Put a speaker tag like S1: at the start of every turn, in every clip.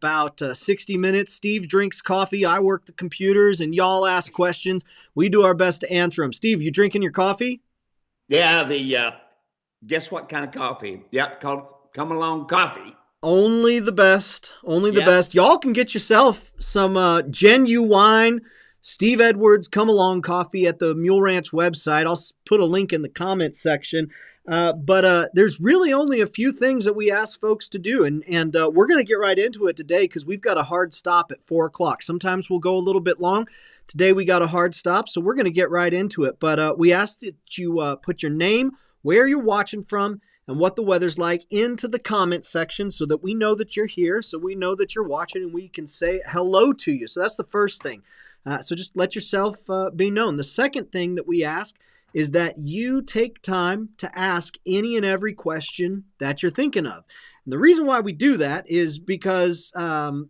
S1: about 60 minutes. Steve drinks coffee. I work the computers, and y'all ask questions. We do our best to answer them. Steve, you drinking your coffee?
S2: Yeah, guess what kind of coffee? Yep, called Come Along Coffee.
S1: Only the best. Only the
S2: Yep.
S1: best. Y'all can get yourself some genuine Steve Edwards Come Along coffee at the Mule Ranch website. I'll put a link in the comments section. But there's really only a few things that we ask folks to do. And we're going to get right into it today because we've got a hard stop at 4 o'clock. Sometimes we'll go a little bit long. Today we got a hard stop, so we're going to get right into it. But we ask that you put your name, where you're watching from, and what the weather's like into the comment section so that we know that you're here, so we know that you're watching, and we can say hello to you. So that's the first thing. So just let yourself be known. The second thing that we ask is that you take time to ask any and every question that you're thinking of. And the reason why we do that is because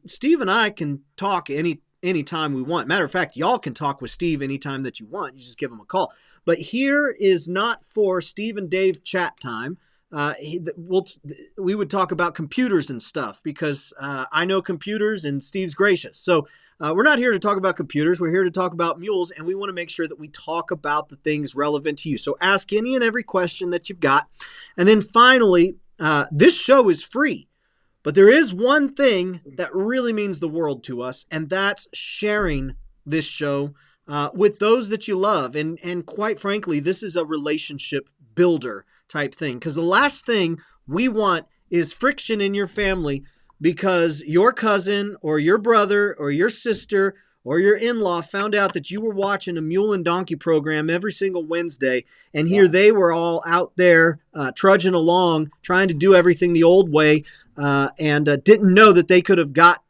S1: Steve and I can talk anytime we want. Matter of fact, y'all can talk with Steve anytime that you want. You just give him a call. But here is not for Steve and Dave chat time. We would talk about computers and stuff because I know computers and Steve's gracious. So we're not here to talk about computers. We're here to talk about mules, and we want to make sure that we talk about the things relevant to you. So ask any and every question that you've got. And then finally, this show is free. But there is one thing that really means the world to us, and that's sharing this show with those that you love. And quite frankly, this is a relationship builder type thing, because the last thing we want is friction in your family because your cousin or your brother or your sister or your in-law found out that you were watching a mule and donkey program every single Wednesday, and here they were all out there trudging along, trying to do everything the old way, and didn't know that they could have got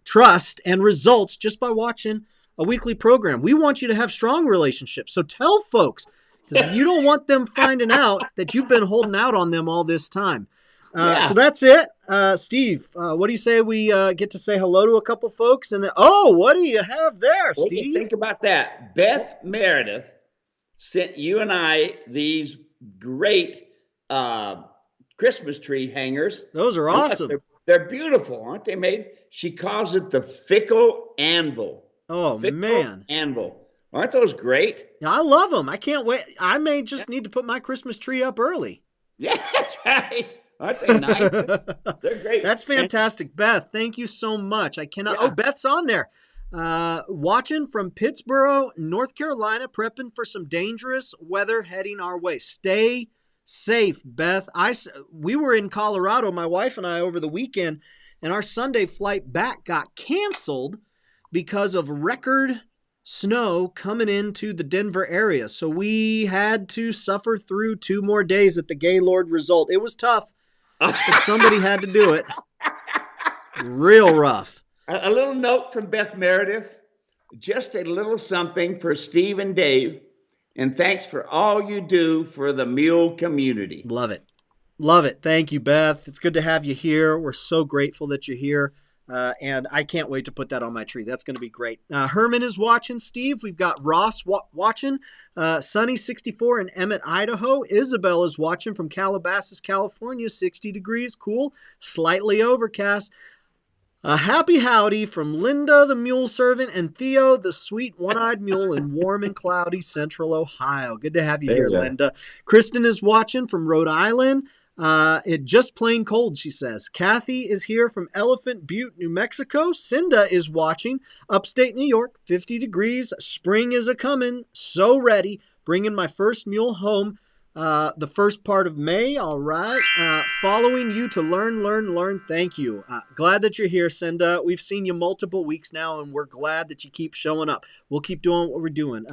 S1: trust and results just by watching a weekly program. We want you to have strong relationships. So tell folks, because you don't want them finding out that you've been holding out on them all this time. So that's it. Steve, what do you say we get to say hello to a couple folks? And then, what do you have there,
S2: What do
S1: Steve?
S2: you think about that? Beth Meredith sent you and I these great Christmas tree hangers.
S1: Those are awesome.
S2: They're beautiful, aren't they made? She calls it the Fickle Anvil.
S1: Oh,
S2: Fickle
S1: man.
S2: Anvil. Aren't those great?
S1: Yeah, I love them. I can't wait. I may just need to put my Christmas tree up early.
S2: Yeah, that's right. Aren't they nice? They're great.
S1: That's fantastic. Beth, thank you so much. I cannot. Yeah. Oh, Beth's on there. Watching from Pittsboro, North Carolina, prepping for some dangerous weather heading our way. Stay safe, Beth. We were in Colorado, my wife and I, over the weekend, and our Sunday flight back got canceled because of record snow coming into the Denver area. So we had to suffer through 2 more days at the Gaylord Resort. It was tough, but somebody had to do it. Real rough.
S2: A little note from Beth Meredith. Just a little something for Steve and Dave. And thanks for all you do for the mule community.
S1: Love it. Love it. Thank you, Beth. It's good to have you here. We're so grateful that you're here. And I can't wait to put that on my tree. That's going to be great. Herman is watching, Steve. We've got Ross watching. Sunny64 in Emmett, Idaho. Isabel is watching from Calabasas, California. 60 degrees. Cool. Slightly overcast. A happy howdy from Linda, the mule servant, and Theo, the sweet one-eyed mule in warm and cloudy central Ohio. Good to have you here, Linda. Kristen is watching from Rhode Island. It just plain cold, she says. Kathy is here from Elephant Butte, New Mexico. Cinda is watching upstate New York, 50 degrees. Spring is a-coming, so ready. Bringing my first mule home the first part of May. All right. Following you to learn. Thank you. Glad that you're here, Cinda. We've seen you multiple weeks now, and we're glad that you keep showing up. We'll keep doing what we're doing.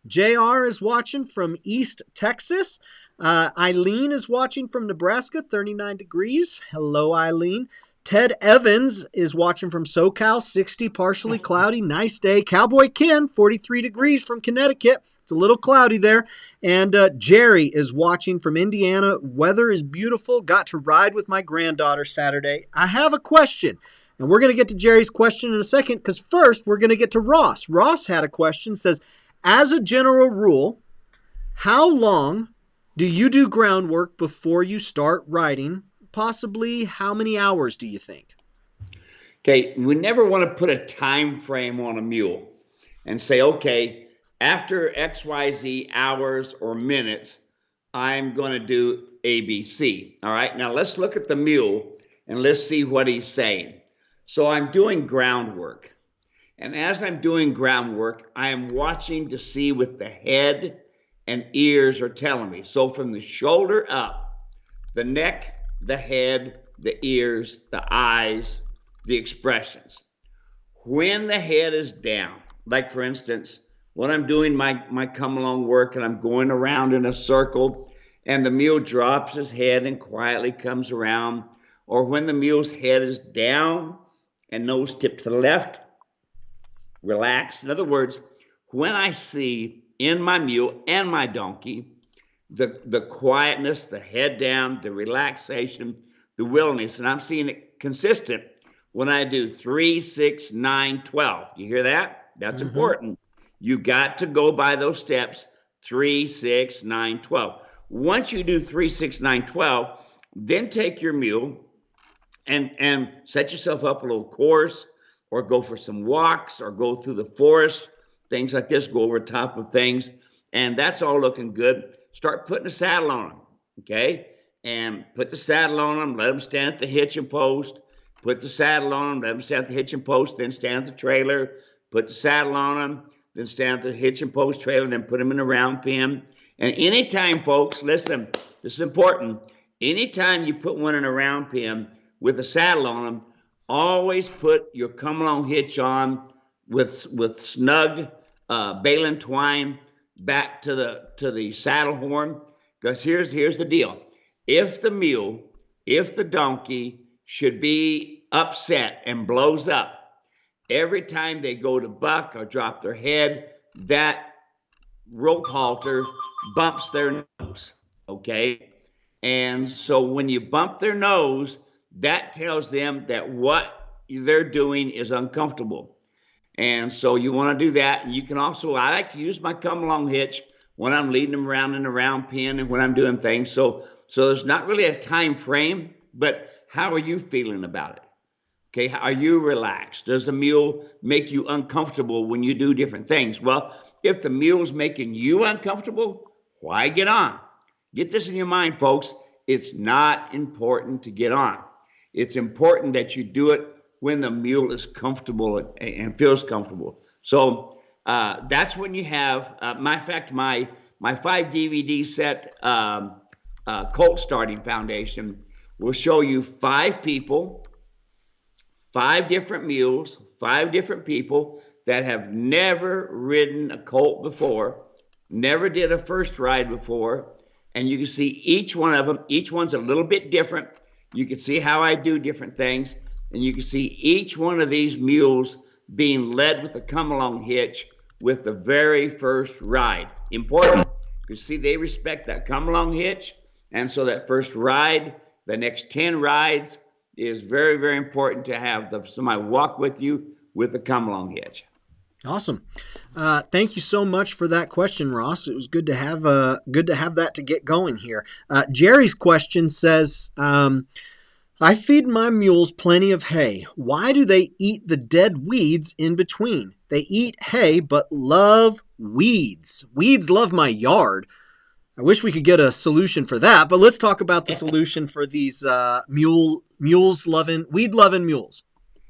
S1: JR is watching from East Texas. Eileen is watching from Nebraska, 39 degrees. Hello, Eileen. Ted Evans is watching from SoCal, 60, partially cloudy. Nice day. Cowboy Ken, 43 degrees from Connecticut. It's a little cloudy there. And Jerry is watching from Indiana. Weather is beautiful. Got to ride with my granddaughter Saturday. I have a question. And we're going to get to Jerry's question in a second, because first we're going to get to Ross. Ross had a question. Says, as a general rule, how long do you do groundwork before you start riding? Possibly how many hours do you think?
S2: Okay, we never want to put a time frame on a mule and say, okay, after XYZ hours or minutes, I'm going to do ABC. All right, now let's look at the mule and let's see what he's saying. So I'm doing groundwork. And as I'm doing groundwork, I am watching to see what the head and ears are telling me. So from the shoulder up, the neck, the head, the ears, the eyes, the expressions. When the head is down, like for instance, when I'm doing my come along work and I'm going around in a circle and the mule drops his head and quietly comes around, or when the mule's head is down and nose tipped to the left, relaxed. In other words, when I see in my mule and my donkey the quietness, the head down, the relaxation, the willingness, and I'm seeing it consistent when I do 3, 6, 9, 12. You hear that? That's important. You got to go by those steps, 3, 6, 9, 12. Once you do 3, 6, 9, 12, then take your mule and set yourself up a little course, or go for some walks, or go through the forest, things like this, go over top of things, and that's all looking good. Start putting a saddle on them, okay? And put the saddle on them, let them stand at the hitching post, put the saddle on them, let them stand at the hitching post, then stand at the trailer, put the saddle on them, then stand at the hitching post trailer, then put them in a round pen. And anytime, folks, listen, this is important, anytime you put one in a round pen with a saddle on them, always put your come along hitch on with snug baling twine back to the saddle horn, because here's the deal. If the mule, if the donkey should be upset and blows up, every time they go to buck or drop their head, that rope halter bumps their nose, okay? And so when you bump their nose, that tells them that what they're doing is uncomfortable. And so you want to do that. And you can also, I like to use my come along hitch when I'm leading them around in a round pen and when I'm doing things. So there's not really a time frame, but how are you feeling about it? Okay, are you relaxed? Does the mule make you uncomfortable when you do different things? Well, if the mule's making you uncomfortable, why get on? Get this in your mind, folks. It's not important to get on. It's important that you do it when the mule is comfortable and feels comfortable. So that's when you have, matter of fact, my 5 DVD set, Colt Starting Foundation, will show you 5 people, 5 different mules, 5 different people that have never ridden a colt before, never did a first ride before, and you can see each one of them. Each one's a little bit different. You can see how I do different things, and you can see each one of these mules being led with a come-along hitch with the very first ride. Important, because see, they respect that come-along hitch, and so that first ride, the next 10 rides, is very, very important to have somebody walk with you with a come-along hitch.
S1: Awesome. Thank you so much for that question, Ross. It was good to have that to get going here. Jerry's question says, I feed my mules plenty of hay. Why do they eat the dead weeds in between? They eat hay but love weeds. Weeds love my yard. I wish we could get a solution for that, but let's talk about the solution for these weed-loving mules.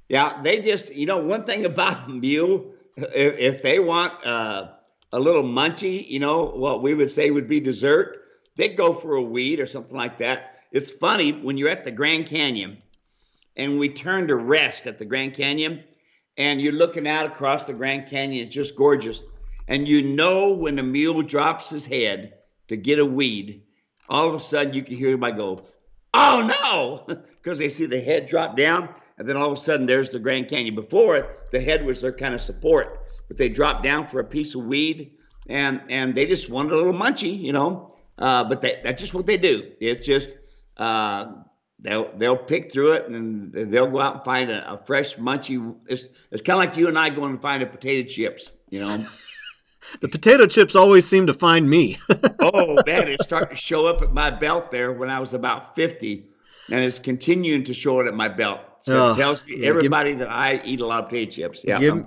S2: Yeah, they just, one thing about a mule, if they want a little munchy, what we would say would be dessert, they'd go for a weed or something like that. It's funny, when you're at the Grand Canyon and we turn to rest at the Grand Canyon and you're looking out across the Grand Canyon, it's just gorgeous. And when the mule drops his head to get a weed, all of a sudden you can hear everybody go, oh no, because they see the head drop down, and then all of a sudden there's the Grand Canyon. Before, the head was their kind of support, but they dropped down for a piece of weed, and they just wanted a little munchy, but that's just what they do. It's just, they'll pick through it, and they'll go out and find a fresh munchy. It's kind of like you and I going to find a potato chips,
S1: The potato chips always seem to find me.
S2: Oh, man, it started to show up at my belt there when I was about 50. and it's continuing to show it at my belt. So it
S1: Oh,
S2: tells
S1: yeah.
S2: everybody that I eat a lot of potato chips. Yeah,
S1: Give me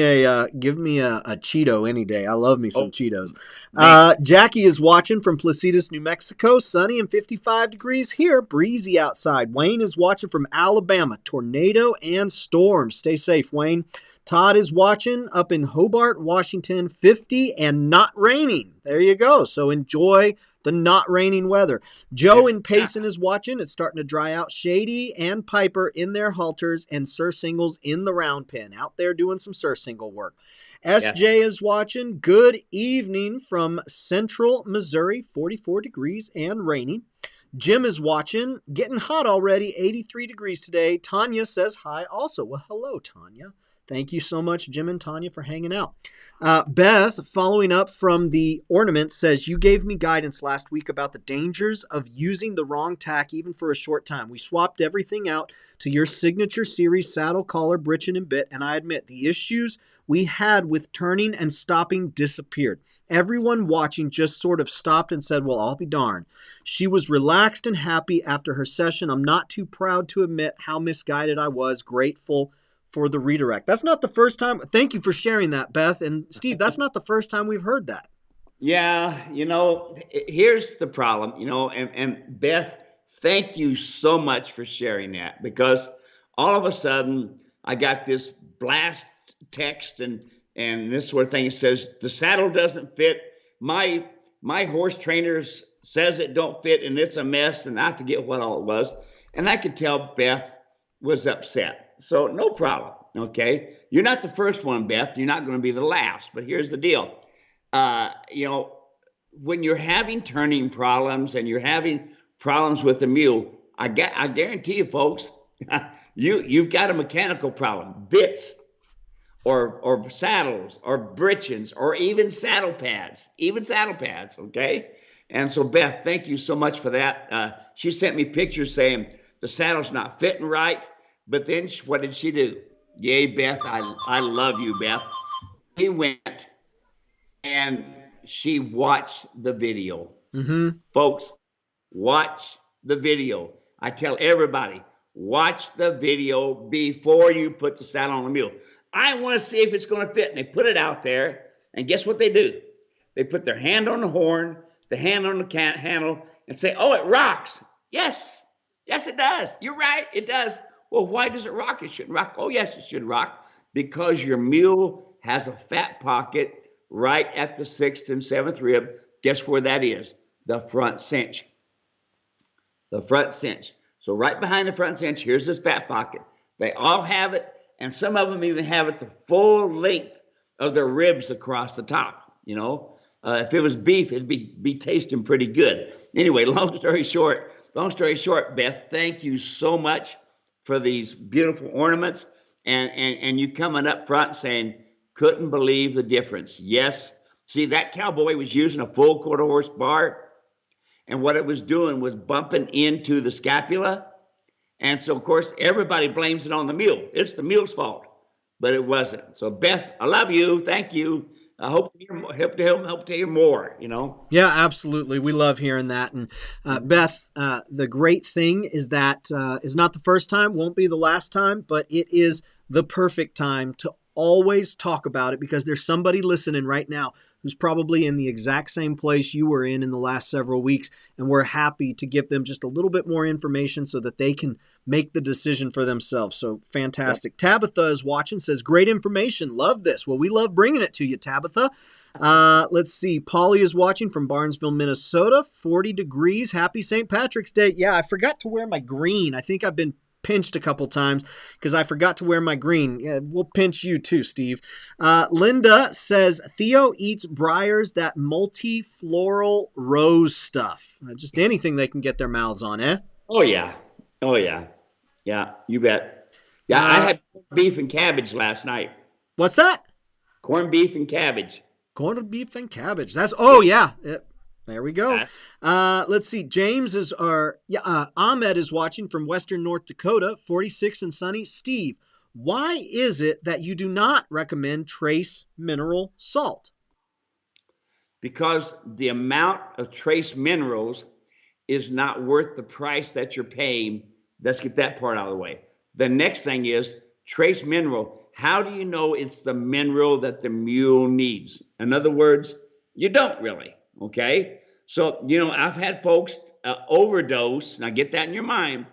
S2: unfortunately.
S1: a Cheeto any day. I love me some
S2: Oh,
S1: Cheetos.
S2: man.
S1: Jackie is watching from Placitas, New Mexico. Sunny and 55 degrees here. Breezy outside. Wayne is watching from Alabama. Tornado and storm. Stay safe, Wayne. Todd is watching up in Hobart, Washington. 50 and not raining. There you go. So enjoy the not raining weather. Joe in
S2: Yeah.
S1: Payson is watching. It's starting to dry out. Shady and Piper in their halters and Surcingles in the round pen. Out there doing some Surcingle work.
S2: Yes.
S1: SJ is watching. Good evening from Central Missouri. 44 degrees and raining. Jim is watching. Getting hot already. 83 degrees today. Tanya says hi also. Well, hello, Tanya. Thank you so much, Jim and Tanya, for hanging out. Beth, following up from the ornaments, says, you gave me guidance last week about the dangers of using the wrong tack even for a short time. We swapped everything out to your signature series saddle, collar, britchin, and bit, and I admit the issues we had with turning and stopping disappeared. Everyone watching just sort of stopped and said, well, I'll be darned. She was relaxed and happy after her session. I'm not too proud to admit how misguided I was. Grateful for the redirect. That's not the first time. Thank you for sharing that, Beth. And Steve, that's not the first time we've heard that.
S2: Yeah, here's the problem, and Beth, thank you so much for sharing that, because all of a sudden I got this blast text and this sort of thing. It says the saddle doesn't fit. My horse trainers says it don't fit and it's a mess, and I forget what all it was. And I could tell Beth was upset. So no problem. Okay. You're not the first one, Beth. You're not going to be the last. But here's the deal. When you're having turning problems and you're having problems with the mule, I guarantee you, folks, you've got a mechanical problem. Bits or saddles or britchins or even saddle pads. Okay. And so, Beth, thank you so much for that. She sent me pictures saying the saddle's not fitting right. But then what did she do? Yay, Beth, I love you, Beth. She went and she watched the video.
S1: Mm-hmm.
S2: Folks, watch the video. I tell everybody, watch the video before you put the saddle on the mule. I want to see if it's going to fit. And they put it out there, and guess what they do? They put their hand on the horn, the hand on the handle, and say, oh, it rocks. Yes, it does. You're right, it does. Well, why does it rock? It shouldn't rock. Oh, yes, it should rock, because your mule has a fat pocket right at the 6th and 7th rib. Guess where that is? The front cinch. The front cinch. So right behind the front cinch, here's this fat pocket. They all have it, and some of them even have it the full length of their ribs across the top. If it was beef, it'd be tasting pretty good. Anyway, long story short, Beth, thank you so much for these beautiful ornaments, and you coming up front saying, couldn't believe the difference. Yes. See, that cowboy was using a full quarter horse bar, and what it was doing was bumping into the scapula. And so, of course, everybody blames it on the mule. It's the mule's fault, but it wasn't. So, Beth, I love you. Thank you. I hope to hear more,
S1: Yeah, absolutely. We love hearing that. And Beth, the great thing is that is not the first time, won't be the last time, but it is the perfect time to always talk about it, because there's somebody listening right now who's probably in the exact same place you were in the last several weeks. And we're happy to give them just a little bit more information so that they can make the decision for themselves. So fantastic. Yeah. Tabitha is watching, says, great information. Love this. Well, we love bringing it to you, Tabitha. Let's see. Polly is watching from Barnesville, Minnesota. 40 degrees. Happy St. Patrick's Day. Yeah, I forgot to wear my green. I think I've been pinched a couple times because I forgot to wear my green. Yeah, we'll pinch you too, Steve. Linda says, Theo eats Breyers, that multi-floral rose stuff. Just anything they can get their mouths on, eh?
S2: Oh, yeah. Yeah, you bet. Yeah, I had corned beef and cabbage last night.
S1: What's that?
S2: Corned beef and cabbage.
S1: Corned beef and cabbage. That's, oh, yeah. There we go. Let's see. Ahmed is watching from Western North Dakota, 46 and sunny. Steve, why is it that you do not recommend trace mineral salt?
S2: Because the amount of trace minerals is not worth the price that you're paying. Let's get that part out of the way. The next thing is trace mineral. How do you know it's the mineral that the mule needs? In other words, you don't really, okay? So, I've had folks overdose, now get that in your mind,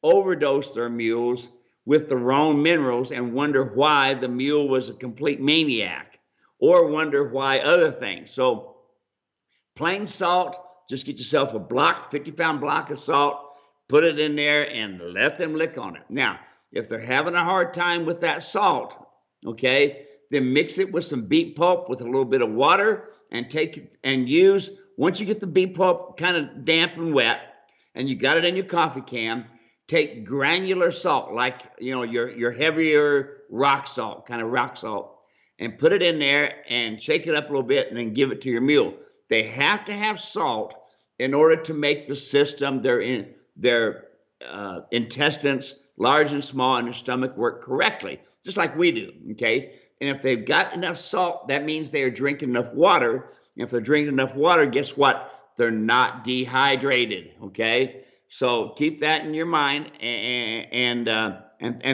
S2: overdose their mules with the wrong minerals and wonder why the mule was a complete maniac or wonder why other things. So, plain salt, just get yourself a 50-pound block of salt, put it in there and let them lick on it. Now, if they're having a hard time with that salt, okay, then mix it with some beet pulp with a little bit of water and take it and use, once you get the beet pulp kind of damp and wet and you got it in your coffee can, take granular salt, like, your heavier rock salt, kind of rock salt, and put it in there and shake it up a little bit and then give it to your mule. They have to have salt in order to make the system, their intestines, large and small, and their stomach work correctly, just like we do, okay? And if they've got enough salt, that means they are drinking enough water. And if they're drinking enough water, guess what? They're not dehydrated, okay? So keep that in your mind and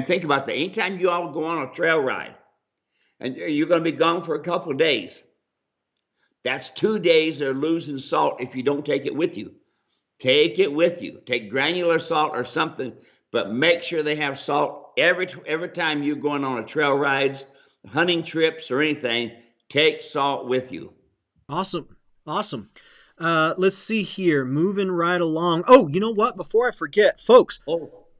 S2: think about that. Anytime you all go on a trail ride, and you're going to be gone for a couple of days, that's 2 days of losing salt if you don't take it with you. Take it with you. Take granular salt or something, but make sure they have salt every time you're going on a trail rides, hunting trips, or anything. Take salt with you.
S1: Awesome. Let's see here. Moving right along. Oh, you know what? Before I forget, folks,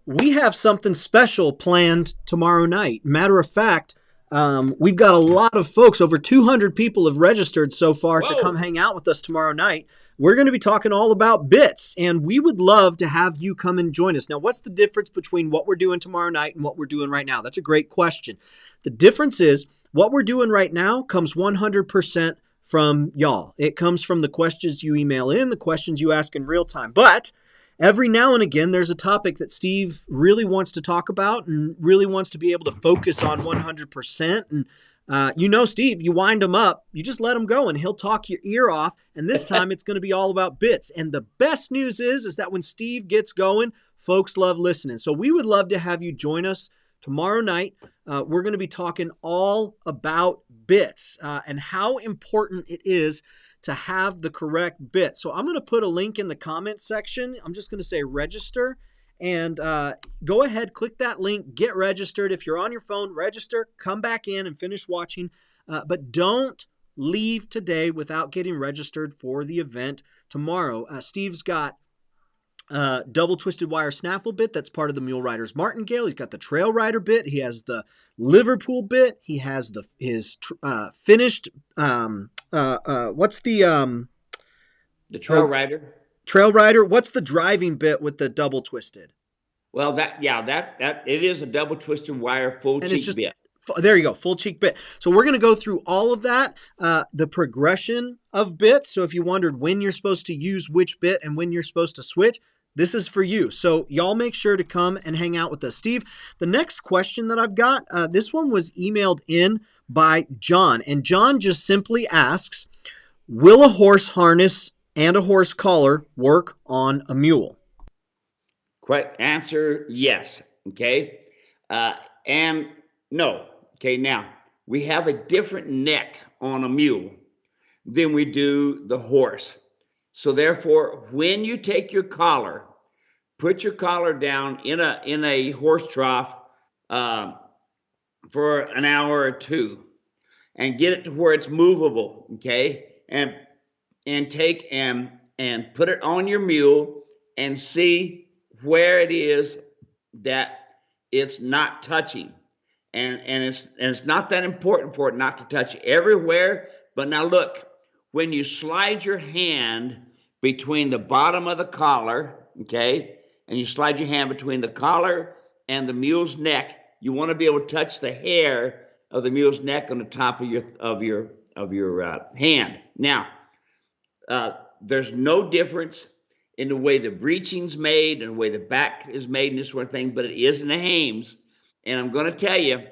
S1: we have something special planned tomorrow night. Matter of fact, we've got a lot of folks, over 200 people have registered so far to come hang out with us tomorrow night. We're going to be talking all about bits, and we would love to have you come and join us. Now, what's the difference between what we're doing tomorrow night and what we're doing right now? That's a great question. The difference is what we're doing right now comes 100% from y'all. It comes from the questions you email in, the questions you ask in real time. But every now and again, there's a topic that Steve really wants to talk about and really wants to be able to focus on 100%. And Steve, you wind him up, you just let him go and he'll talk your ear off. And this time it's going to be all about bits. And the best news is that when Steve gets going, folks love listening. So we would love to have you join us tomorrow night. We're going to be talking all about bits and how important it is to have the correct bit. So I'm going to put a link in the comment section. I'm just going to say register and go ahead, click that link, get registered. If you're on your phone, register, come back in and finish watching. But don't leave today without getting registered for the event tomorrow. Steve's got double twisted wire snaffle bit. That's part of the Mule Rider's Martingale. He's got the Trail Rider bit. He has the Liverpool bit. He has his finished, what's the
S2: Trail Rider?
S1: Trail Rider. What's the driving bit with the double twisted?
S2: Well, that it is a double twisted wire full cheek bit.
S1: There you go, full cheek bit. So we're going to go through all of that, the progression of bits. So if you wondered when you're supposed to use which bit and when you're supposed to switch, this is for you. So y'all make sure to come and hang out with us. Steve, the next question that I've got, this one was emailed in by John. And John just simply asks, will a horse harness and a horse collar work on a mule?
S2: Correct answer, yes. Okay. And no. Okay. Now, we have a different neck on a mule than we do the horse. So therefore, when you take your collar, put your collar down in a horse trough for an hour or two and get it to where it's movable, okay? And take and put it on your mule and see where it is that it's not touching. And it's not that important for it not to touch everywhere. But now look, when you slide your hand between the bottom of the collar, okay, and you slide your hand between the collar and the mule's neck, you want to be able to touch the hair of the mule's neck on the top of your hand. Now, there's no difference in the way the breeching's made and the way the back is made and this sort of thing, but it is in the hames. And I'm going to tell you,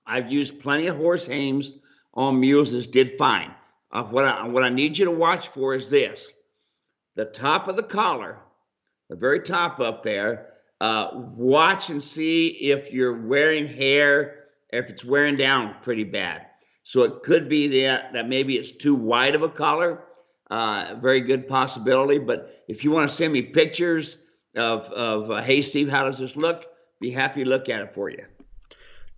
S2: I've used plenty of horse hames on mules that did fine. What I need you to watch for is this. the top of the collar, the very top up there, watch and see if you're wearing hair, if it's wearing down pretty bad. So it could be that maybe it's too wide of a collar. Very good possibility. But if you want to send me pictures of hey, Steve, how does this look? Be happy to look at it for you.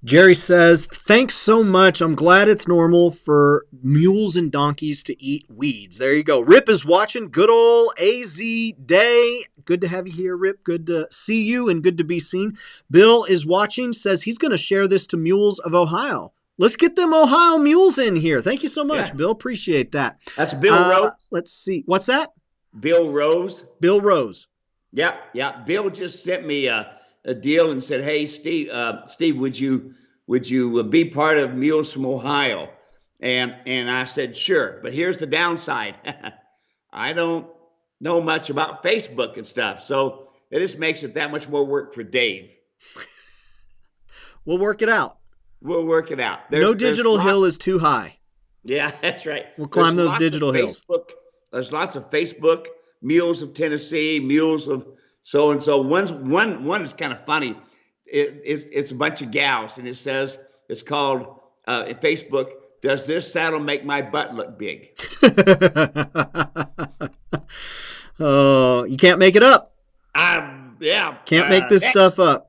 S1: Jerry says, thanks so much. I'm glad it's normal for mules and donkeys to eat weeds. There you go. Rip is watching. Good old AZ day. Good to have you here, Rip. Good to see you and good to be seen. Bill is watching, says he's going to share this to Mules of Ohio. Let's get them Ohio mules in here. Thank you so much,
S2: Yeah.
S1: Bill. Appreciate that.
S2: That's Bill Rose.
S1: Let's see. What's that?
S2: Bill Rose.
S1: Bill Rose.
S2: Yeah. Bill just sent me a deal and said, "Hey, Steve, would you be part of Mules from Ohio?" And I said, "Sure." But here's the downside: I don't know much about Facebook and stuff, so it just makes it that much more work for Dave.
S1: We'll work it out.
S2: We'll work it out.
S1: No digital hill is too high.
S2: Yeah, that's right.
S1: We'll climb those digital hills.
S2: There's lots of Facebook Mules of Tennessee, Mules of so and so. One is kind of funny. It's a bunch of gals, and it says it's called Facebook. Does this saddle make my butt look big?
S1: Oh, you can't make it up.
S2: Yeah.
S1: Can't make this stuff up.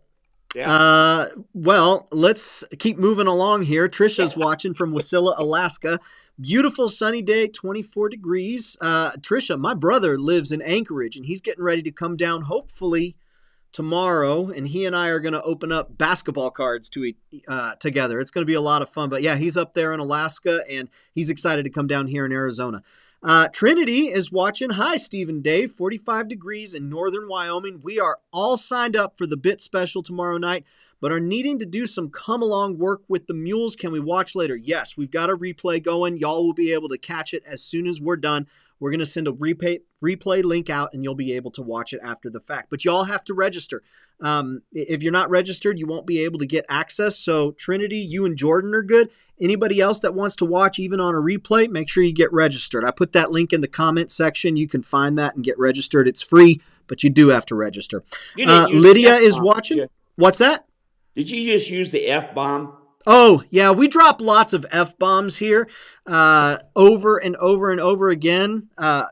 S2: Yeah.
S1: Well, let's keep moving along here. Trisha's watching from Wasilla, Alaska. Beautiful sunny day, 24 degrees. Trisha, my brother lives in Anchorage, and he's getting ready to come down hopefully tomorrow, and he and I are going to open up basketball cards together. It's going to be a lot of fun. But yeah, he's up there in Alaska, and he's excited to come down here in Arizona. Trinity is watching. Hi, Steve and Dave. 45 degrees in northern Wyoming. We are all signed up for the Bit Special tomorrow night, but are needing to do some come-along work with the mules. Can we watch later? Yes, we've got a replay going. Y'all will be able to catch it as soon as we're done. We're going to send a replay link out, and you'll be able to watch it after the fact. But y'all have to register. If you're not registered, you won't be able to get access. So, Trinity, you and Jordan are good. Anybody else that wants to watch, even on a replay, make sure you get registered. I put that link in the comment section. You can find that and get registered. It's free, but you do have to register. Lydia is watching. Yeah. What's that?
S2: Did you just use the F-bomb?
S1: Oh, yeah, we drop lots of F-bombs here over and over and over again.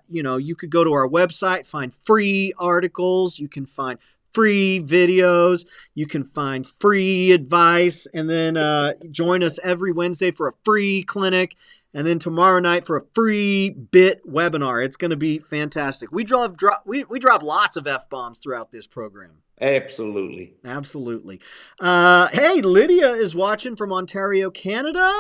S1: You could go to our website, find free articles. You can find free videos. You can find free advice. And then join us every Wednesday for a free clinic. And then tomorrow night for a free bit webinar. It's going to be fantastic. We drop lots of F-bombs throughout this program.
S2: Absolutely.
S1: Hey, Lydia is watching from Ontario, Canada.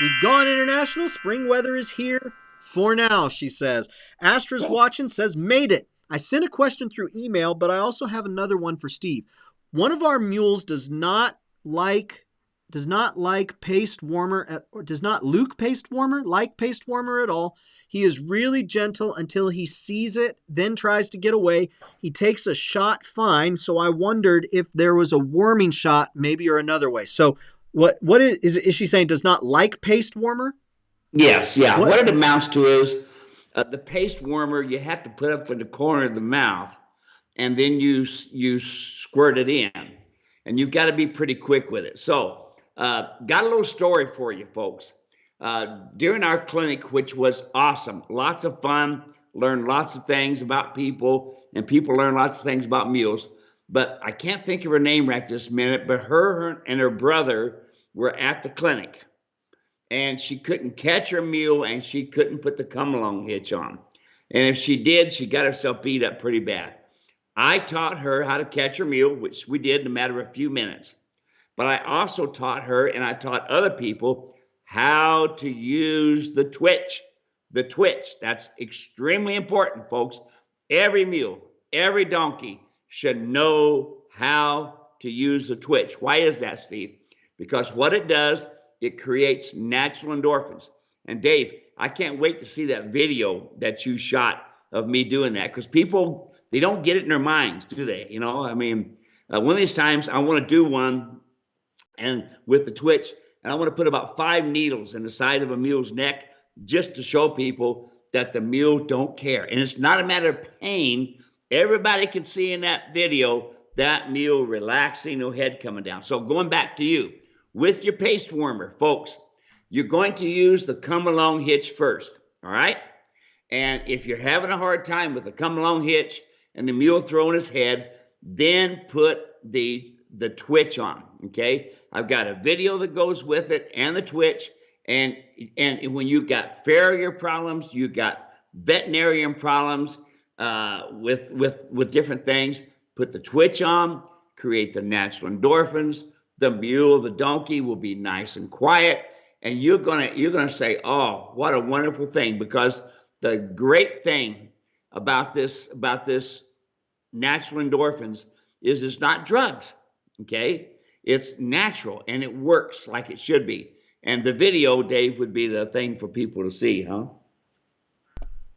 S1: We've gone international. Spring weather is here for now, she says. Astra's watching, says, made it. I sent a question through email, but I also have another one for Steve. One of our mules does not like paste warmer, or does not like paste warmer at all. He is really gentle until he sees it, then tries to get away. He takes a shot fine, so I wondered if there was a warming shot, maybe, or another way. So what is she saying, does not like paste warmer?
S2: Yes, yeah. What it amounts to is the paste warmer you have to put up in the corner of the mouth, and then you squirt it in. And you've got to be pretty quick with it. So got a little story for you, folks. During our clinic, which was awesome, lots of fun, learned lots of things about people, and people learned lots of things about mules. But I can't think of her name right this minute, but her and her brother were at the clinic, and she couldn't catch her mule, and she couldn't put the come-along hitch on. And if she did, she got herself beat up pretty bad. I taught her how to catch her mule, which we did in a matter of a few minutes. But I also taught her, and I taught other people, how to use the twitch. The twitch, that's extremely important, folks. Every mule, every donkey should know how to use the twitch. Why is that, Steve? Because what it does, it creates natural endorphins. And Dave, I can't wait to see that video that you shot of me doing that, because people, they don't get it in their minds, do they? One of these times I want to do one and with the twitch, and I want to put about 5 needles in the side of a mule's neck just to show people that the mule don't care. And it's not a matter of pain. Everybody can see in that video that mule relaxing, no head coming down. So going back to you, with your pace warmer, folks, you're going to use the come along hitch first, all right? And if you're having a hard time with the come along hitch and the mule throwing his head, then put the twitch on, okay? I've got a video that goes with it and the twitch. And when you've got farrier problems, you've got veterinarian problems with different things, put the twitch on, create the natural endorphins. The mule, the donkey will be nice and quiet, and you're gonna say, "Oh, what a wonderful thing!" Because the great thing about this natural endorphins is it's not drugs, okay? It's natural and it works like it should be. And the video, Dave, would be the thing for people to see, huh?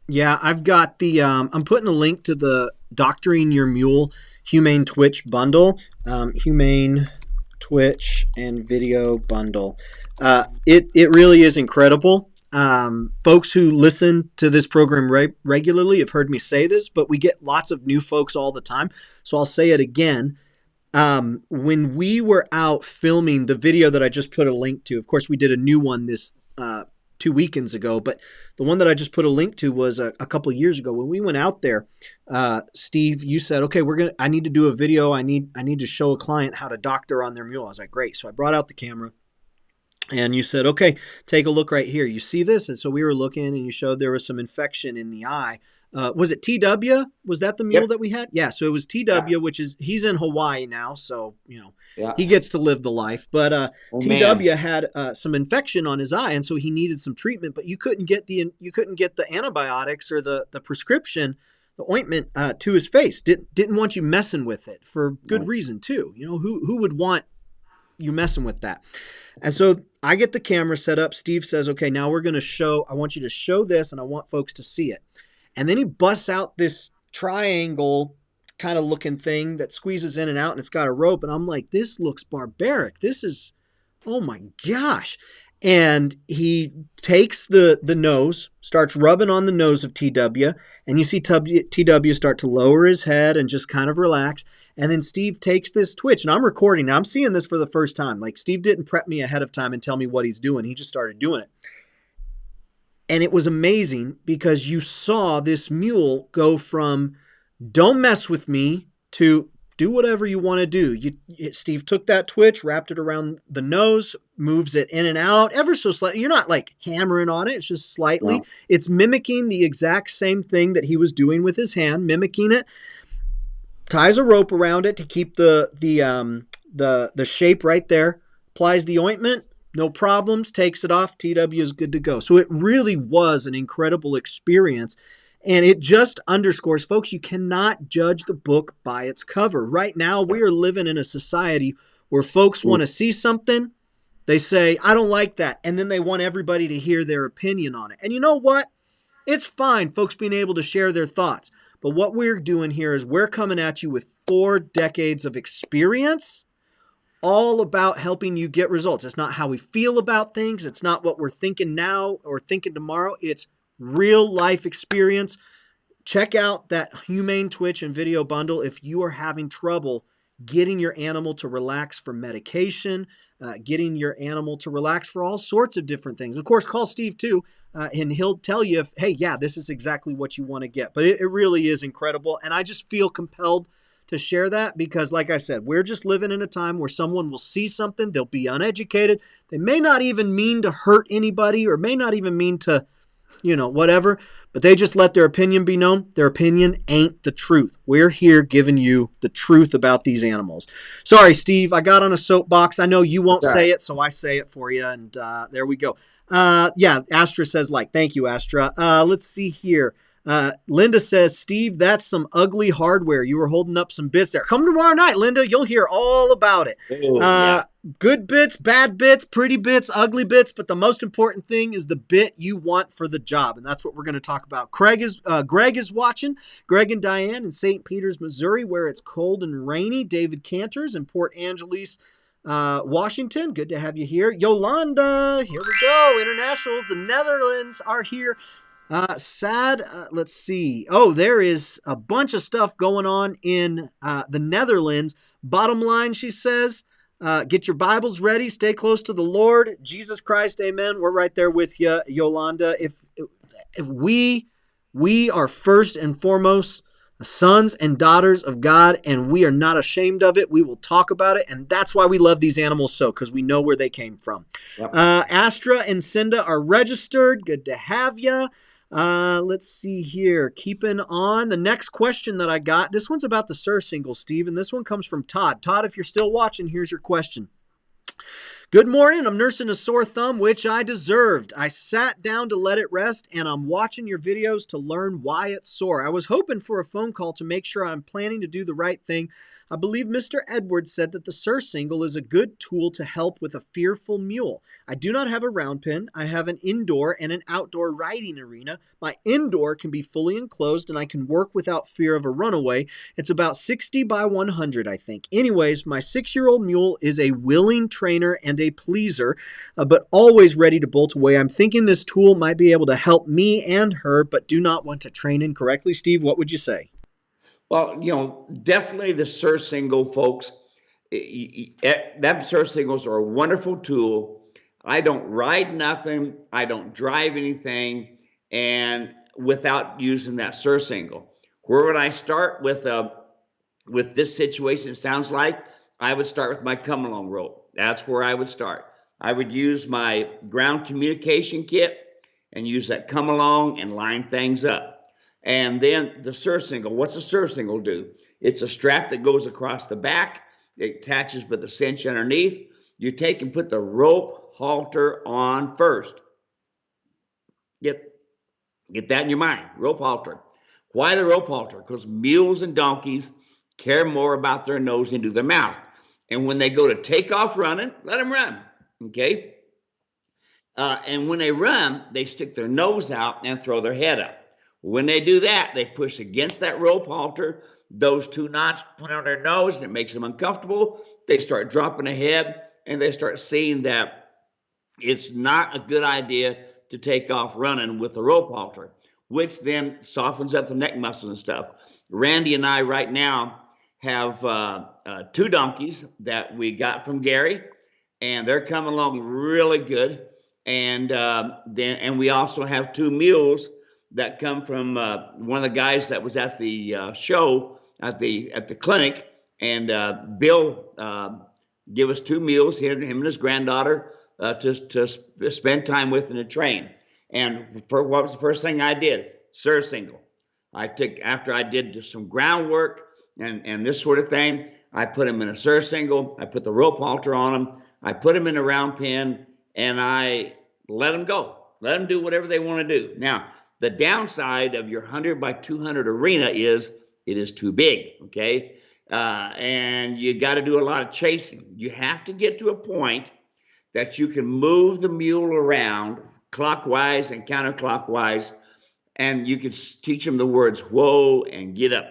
S1: Yeah, I've got the, I'm putting a link to the Doctoring Your Mule Humane Twitch bundle, Humane Twitch and video bundle. It really is incredible. Folks who listen to this program regularly have heard me say this, but we get lots of new folks all the time. So I'll say it again. When we were out filming the video that I just put a link to, of course, we did a new one this 2 weekends ago, but the one that I just put a link to was a couple of years ago. When we went out there, Steve, you said, okay, I need to do a video. I need to show a client how to doctor on their mule. I was like, great. So I brought out the camera and you said, okay, take a look right here. You see this? And so we were looking and you showed there was some infection in the eye. Was it TW? Was that the mule that we had? Yeah. So it was TW, which is, he's in Hawaii now. So, he gets to live the life, but, TW had, some infection on his eye. And so he needed some treatment, but you couldn't get the antibiotics or the prescription, the ointment, to his face. Didn't want you messing with it for good reason too. Who would want you messing with that? And so I get the camera set up. Steve says, okay, now we're going to I want you to show this and I want folks to see it. And then he busts out this triangle kind of looking thing that squeezes in and out and it's got a rope. And I'm like, this looks barbaric. This is, oh my gosh. And he takes the nose, starts rubbing on the nose of TW, and you see TW start to lower his head and just kind of relax. And then Steve takes this twitch, and I'm recording. Now I'm seeing this for the first time. Like, Steve didn't prep me ahead of time and tell me what he's doing. He just started doing it. And it was amazing because you saw this mule go from don't mess with me to do whatever you want to do. Steve took that twitch, wrapped it around the nose, moves it in and out ever so slightly. You're not like hammering on it. It's just slightly. No. It's mimicking the exact same thing that he was doing with his hand, mimicking it. Ties a rope around it to keep the shape right there. Applies the ointment. No problems, takes it off, TW is good to go. So it really was an incredible experience. And it just underscores, folks, you cannot judge the book by its cover. Right now, we are living in a society where folks want to see something. They say, I don't like that. And then they want everybody to hear their opinion on it. And you know what? It's fine, folks being able to share their thoughts. But what we're doing here is we're coming at you with 4 decades of experience, all about helping you get results. It's not how we feel about things. It's not what we're thinking now or thinking tomorrow. It's real life experience. Check out that Humane Twitch and video bundle if you are having trouble getting your animal to relax for medication, getting your animal to relax for all sorts of different things. Of course, call Steve too, and he'll tell you if, hey, yeah, this is exactly what you want to get. But it really is incredible. And I just feel compelled to share that because, like I said, we're just living in a time where someone will see something, they'll be uneducated, they may not even mean to hurt anybody or may not even mean to, whatever, but they just let their opinion be known. Their opinion ain't the truth. We're here giving you the truth about these animals. Sorry, Steve, I got on a soapbox. I know you won't say it, so I say it for you, and there we go. Astra says thank you, Astra. Let's see here. Linda says, Steve, that's some ugly hardware. You were holding up some bits there. Come tomorrow night, Linda. You'll hear all about it. Good bits, bad bits, pretty bits, ugly bits. But the most important thing is the bit you want for the job. And that's what we're going to talk about. Greg is watching. Greg and Diane in St. Peters, Missouri, where it's cold and rainy. David Cantors in Port Angeles, Washington. Good to have you here. Yolanda, here we go. Internationals. The Netherlands are here. Sad. Let's see. Oh, there is a bunch of stuff going on in the Netherlands. Bottom line, she says, get your Bibles ready. Stay close to the Lord. Jesus Christ, amen. We're right there with you, Yolanda. If we are first and foremost sons and daughters of God, and we are not ashamed of it. We will talk about it, and that's why we love these animals so, because we know where they came from.
S2: Yep.
S1: Astra and Cinda are registered. Good to have you. Let's see here. Keeping on. The next question that I got, this one's about the Surcingle, Steve, and this one comes from Todd. Todd, if you're still watching, here's your question. Good morning. I'm nursing a sore thumb, which I deserved. I sat down to let it rest, and I'm watching your videos to learn why it's sore. I was hoping for a phone call to make sure I'm planning to do the right thing. I believe Mr. Edwards said that the Surcingle is a good tool to help with a fearful mule. I do not have a round pen. I have an indoor and an outdoor riding arena. My indoor can be fully enclosed, and I can work without fear of a runaway. It's about 60 by 100, I think. Anyways, my 6-year-old mule is a willing trainer and a pleaser, but always ready to bolt away. I'm thinking this tool might be able to help me and her, but do not want to train incorrectly. Steve, what would you say?
S2: Well, definitely the Surcingle, folks. That Surcingles are a wonderful tool. I don't ride nothing. I don't drive anything, and without using that Surcingle. Where would I start with this situation? It sounds like I would start with my come along rope. That's where I would start. I would use my ground communication kit and use that come along and line things up. And then the Surcingle. What's a Surcingle do? It's a strap that goes across the back. It attaches with a cinch underneath. You take and put the rope halter on first. Get that in your mind. Rope halter. Why the rope halter? Because mules and donkeys care more about their nose than do their mouth. And when they go to take off running, let them run. Okay? And when they run, they stick their nose out and throw their head up. When they do that, they push against that rope halter. Those two knots put on their nose, and it makes them uncomfortable. They start dropping ahead, and they start seeing that it's not a good idea to take off running with the rope halter, which then softens up the neck muscles and stuff. Randy and I right now have 2 donkeys that we got from Gary, and they're coming along really good. And we also have 2 mules that come from one of the guys that was at the show at the clinic, and Bill gave us 2 mules, him and his granddaughter, to spend time with and to train. And what was the first thing I did? Surcingle. After I did just some groundwork and this sort of thing, I put him in a Surcingle. I put the rope halter on him. I put him in a round pen, and I let them go. Let them do whatever they want to do. Now, the downside of your 100 by 200 arena is it is too big, okay? And you got to do a lot of chasing. You have to get to a point that you can move the mule around clockwise and counterclockwise, and you can teach them the words whoa and get up,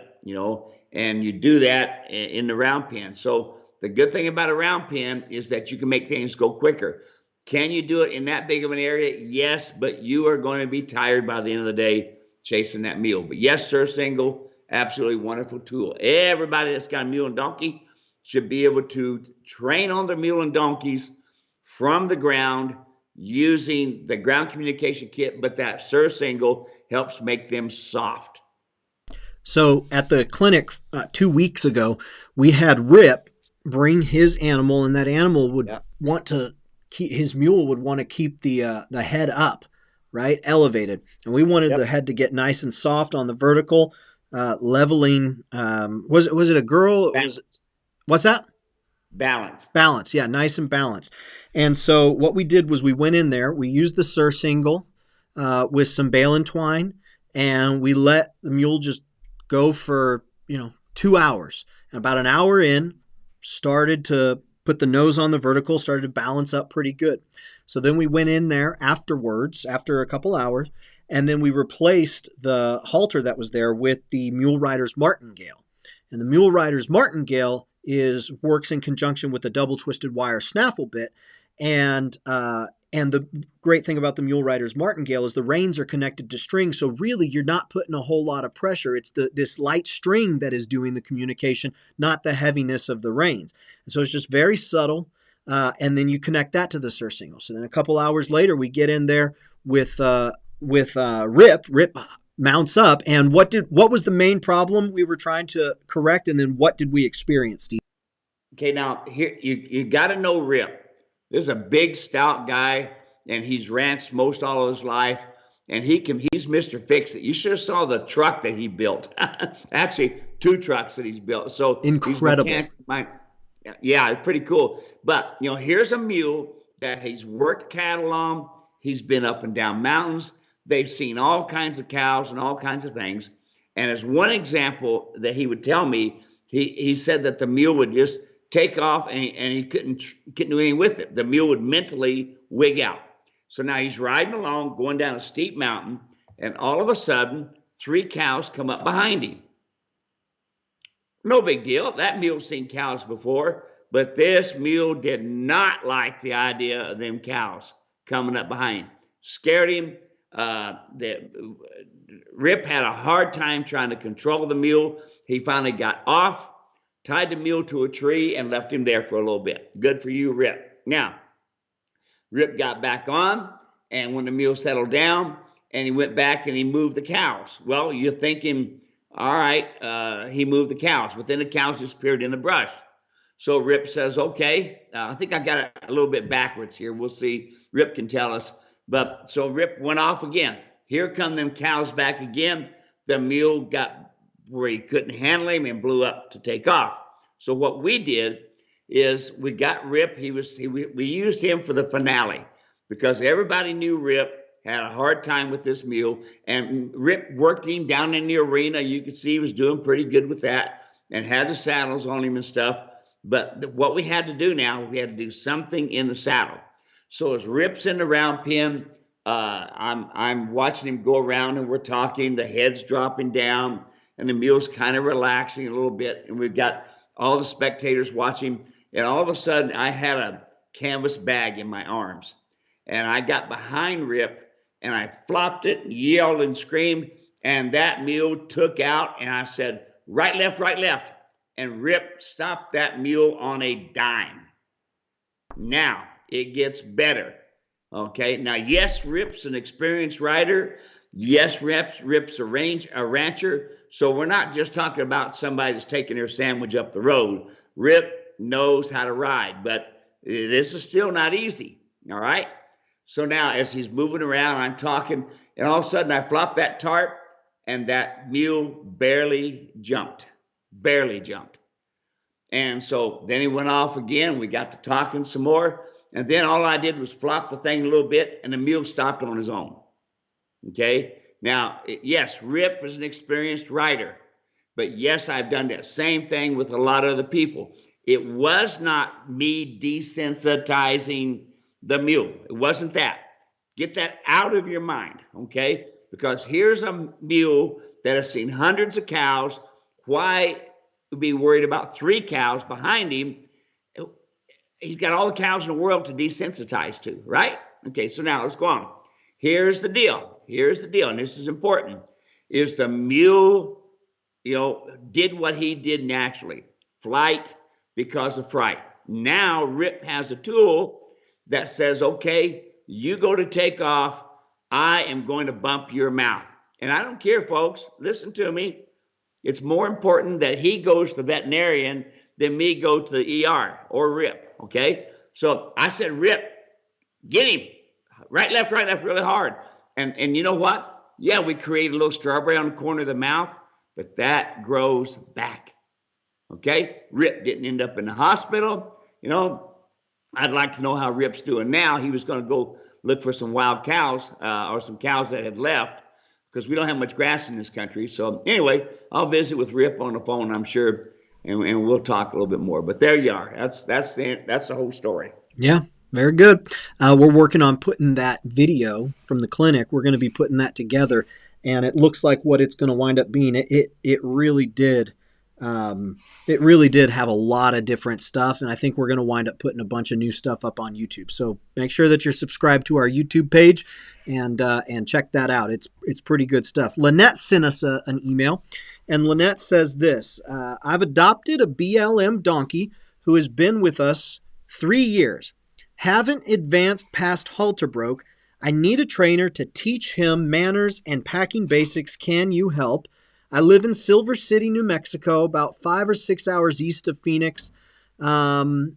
S2: and you do that in the round pen. So the good thing about a round pen is that you can make things go quicker. Can you do it in that big of an area? Yes, but you are going to be tired by the end of the day chasing that mule. But yes, Surcingle, absolutely wonderful tool. Everybody that's got a mule and donkey should be able to train on their mule and donkeys from the ground using the ground communication kit, but that Surcingle helps make them soft.
S1: So at the clinic 2 weeks ago, we had Rip bring his animal, and that animal would want to his mule would want to keep the head up, right, elevated, and we wanted the head to get nice and soft on the vertical, leveling. Was it a girl? What's that? Balance, yeah, nice and balanced. And so what we did was we went in there, we used the Surcingle with some bale and twine, and we let the mule just go for 2 hours. And about an hour in, started to put the nose on the vertical, started to balance up pretty good. So then we went in there afterwards, after a couple hours, and then we replaced the halter that was there with the Mule Rider's Martingale. And the Mule Rider's Martingale works in conjunction with the double twisted wire snaffle bit. And And the great thing about the mule rider's martingale is the reins are connected to string. So really, you're not putting a whole lot of pressure. It's this light string that is doing the communication, not the heaviness of the reins. And so it's just very subtle. And then you connect that to the surcingle. So then a couple hours later, we get in there with Rip. Rip mounts up. And what was the main problem we were trying to correct? And then what did we experience, Steve?
S2: Okay, now here you got to know Rip. This is a big, stout guy, and he's ranched most all of his life, and he's Mr. Fix-It. You should have saw the truck that he built. Actually, 2 trucks that he's built. So
S1: incredible.
S2: Yeah, it's pretty cool. But here's a mule that he's worked cattle on. He's been up and down mountains. They've seen all kinds of cows and all kinds of things. And as one example that he would tell me, he said that the mule would just take off and he couldn't do anything with it. The mule would mentally wig out. So now he's riding along, going down a steep mountain, and all of a sudden, 3 cows come up behind him. No big deal. That mule's seen cows before, but this mule did not like the idea of them cows coming up behind him. Scared him. Rip had a hard time trying to control the mule. He finally got off, tied the mule to a tree, and left him there for a little bit. Good for you, Rip. Now, Rip got back on, and when the mule settled down, and he went back and he moved the cows. Well, you're thinking, all right, he moved the cows, but then the cows disappeared in the brush. So Rip says, okay, I think I got it a little bit backwards here. We'll see. Rip can tell us. But so Rip went off again. Here come them cows back again. The mule got where he couldn't handle him and blew up to take off. So what we did is we got Rip. We used him for the finale because everybody knew Rip had a hard time with this mule, and Rip worked him down in the arena. You could see he was doing pretty good with that and had the saddles on him and stuff. But what we had to do now, we had to do something in the saddle. So as Rip's in the round pen, I'm watching him go around, and we're talking. The head's dropping down, and the mule's kind of relaxing a little bit, and we've got all the spectators watching. And all of a sudden, I had a canvas bag in my arms, and I got behind Rip, and I flopped it and yelled and screamed, and that mule took out, and I said, right, left, right, left. And Rip stopped that mule on a dime. Now, it gets better. Okay, now, yes, Rip's an experienced rider. Yes, Rip's a rancher. So we're not just talking about somebody that's taking their sandwich up the road. Rip knows how to ride, but this is still not easy, all right? So now as he's moving around, I'm talking, and all of a sudden I flopped that tarp, and that mule barely jumped. And so then he went off again. We got to talking some more. And then all I did was flop the thing a little bit, and the mule stopped on his own. Okay? Now, yes, Rip is an experienced rider. But yes, I've done that same thing with a lot of other people. It was not me desensitizing the mule. It wasn't that. Get that out of your mind, okay? Because here's a mule that has seen hundreds of cows. Why be worried about 3 cows behind him? He's got all the cows in the world to desensitize to, right? Okay, so now let's go on. Here's the deal, and this is important, is the mule, did what he did naturally. Flight because of fright. Now Rip has a tool that says, okay, you go to take off, I am going to bump your mouth. And I don't care, folks, listen to me. It's more important that he goes to the veterinarian than me go to the ER or Rip, okay? So I said, Rip, get him. Right, left, really hard. And you know what? Yeah, we created a little strawberry on the corner of the mouth, but that grows back, okay? Rip didn't end up in the hospital. I'd like to know how Rip's doing now. He was going to go look for some wild cows or some cows that had left because we don't have much grass in this country. So anyway, I'll visit with Rip on the phone, I'm sure, and we'll talk a little bit more. But there you are. That's the whole story.
S1: Yeah, very good. We're working on putting that video from the clinic. We're going to be putting that together, and it looks like what it's going to wind up being. It really did It really did have a lot of different stuff, and I think we're going to wind up putting a bunch of new stuff up on YouTube. So make sure that you're subscribed to our YouTube page and check that out. It's pretty good stuff. Lynette sent us an email, and Lynette says this: I've adopted a BLM donkey who has been with us 3 years. Haven't advanced past halter broke. I need a trainer to teach him manners and packing basics. Can you help? I live in Silver City, New Mexico, about 5 or 6 hours east of Phoenix. I've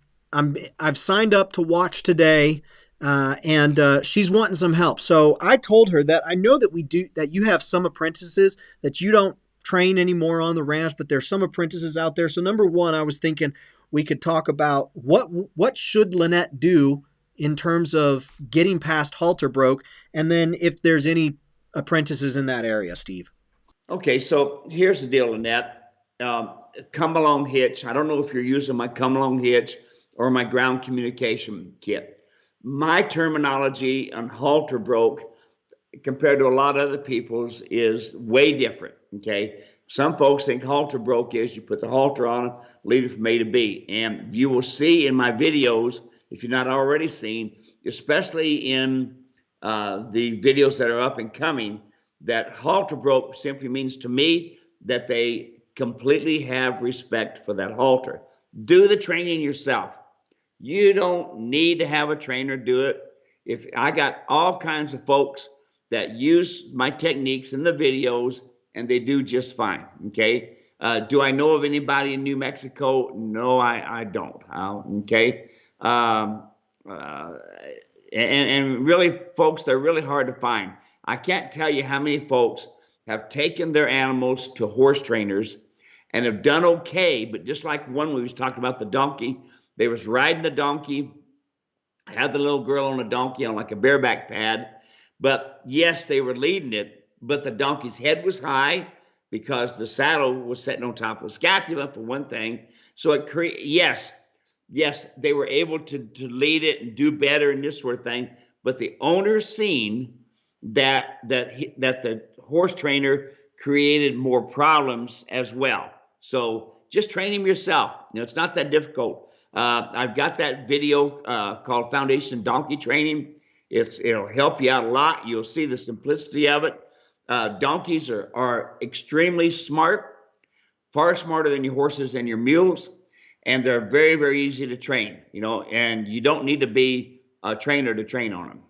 S1: signed up to watch today, and she's wanting some help. So I told her that I know that you have some apprentices that you don't train anymore on the ranch, but there's some apprentices out there. So number one, I was thinking we could talk about what should Lynette do in terms of getting past halter broke, and then if there's any apprentices in that area, Steve.
S2: Okay, so here's the deal, Annette. Come along hitch. I don't know if you're using my come along hitch or my ground communication kit. My terminology on halter broke compared to a lot of other people's is way different. Okay, some folks think halter broke is you put the halter on, lead it from A to B, and you will see in my videos, if you're not already seen, especially in the videos that are up and coming, that halter broke simply means to me that they completely have respect for that halter. Do the training yourself. You don't need to have a trainer do it. If I got all kinds of folks that use my techniques in the videos and they do just fine. Okay. Do I know of anybody in New Mexico? No, I don't. Okay. And really, folks, they're really hard to find. I can't tell you how many folks have taken their animals to horse trainers and have done okay, but just like one we was talking about the donkey, they was riding the donkey, had the little girl on a donkey on like a bareback pad, but yes, they were leading it, but the donkey's head was high because the saddle was sitting on top of the scapula for one thing. So yes, they were able to lead it and do better and this sort of thing, but the owner's seen that the horse trainer created more problems as well. So just train him yourself. It's not that difficult. I've got that video called Foundation Donkey Training. It'll help you out a lot. You'll see the simplicity of it. Donkeys are extremely smart, far smarter than your horses and your mules, and they're very, very easy to train. And you don't need to be a trainer to train on them.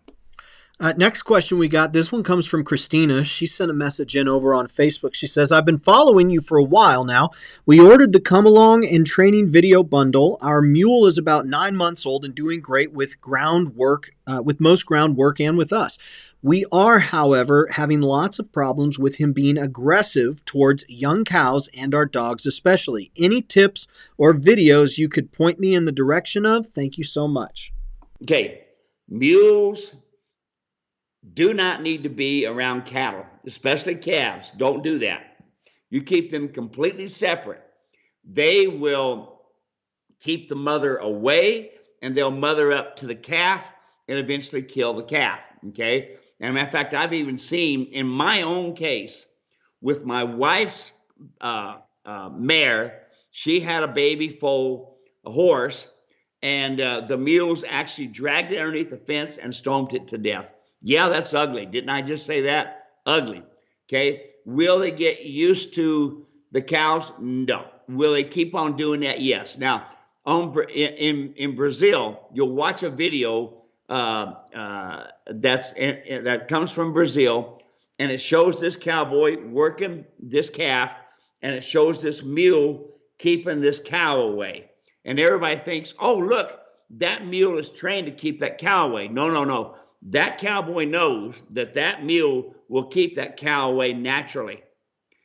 S1: Next question we got. This one comes from Christina. She sent a message in over on Facebook. She says, I've been following you for a while now. We ordered the Come Along and Training video bundle. Our mule is about 9 months old and doing great with groundwork, with most groundwork and with us. We are, however, having lots of problems with him being aggressive towards young cows and our dogs especially. Any tips or videos you could point me in the direction of? Thank you so much.
S2: Okay, mules do not need to be around cattle, especially calves. Don't do that. You keep them completely separate. They will keep the mother away and they'll mother up to the calf and eventually kill the calf. Okay. And as a matter of fact, I've even seen in my own case with my wife's mare, she had a baby foal, a horse, and the mules actually dragged it underneath the fence and stomped it to death. Yeah, that's ugly. Didn't I just say that? Ugly. Okay. Will they get used to the cows? No. Will they keep on doing that? Yes. Now, in Brazil, you'll watch a video that comes from Brazil, and it shows this cowboy working this calf, and it shows this mule keeping this cow away. And everybody thinks, oh, look, that mule is trained to keep that cow away. No. That cowboy knows that mule will keep that cow away naturally.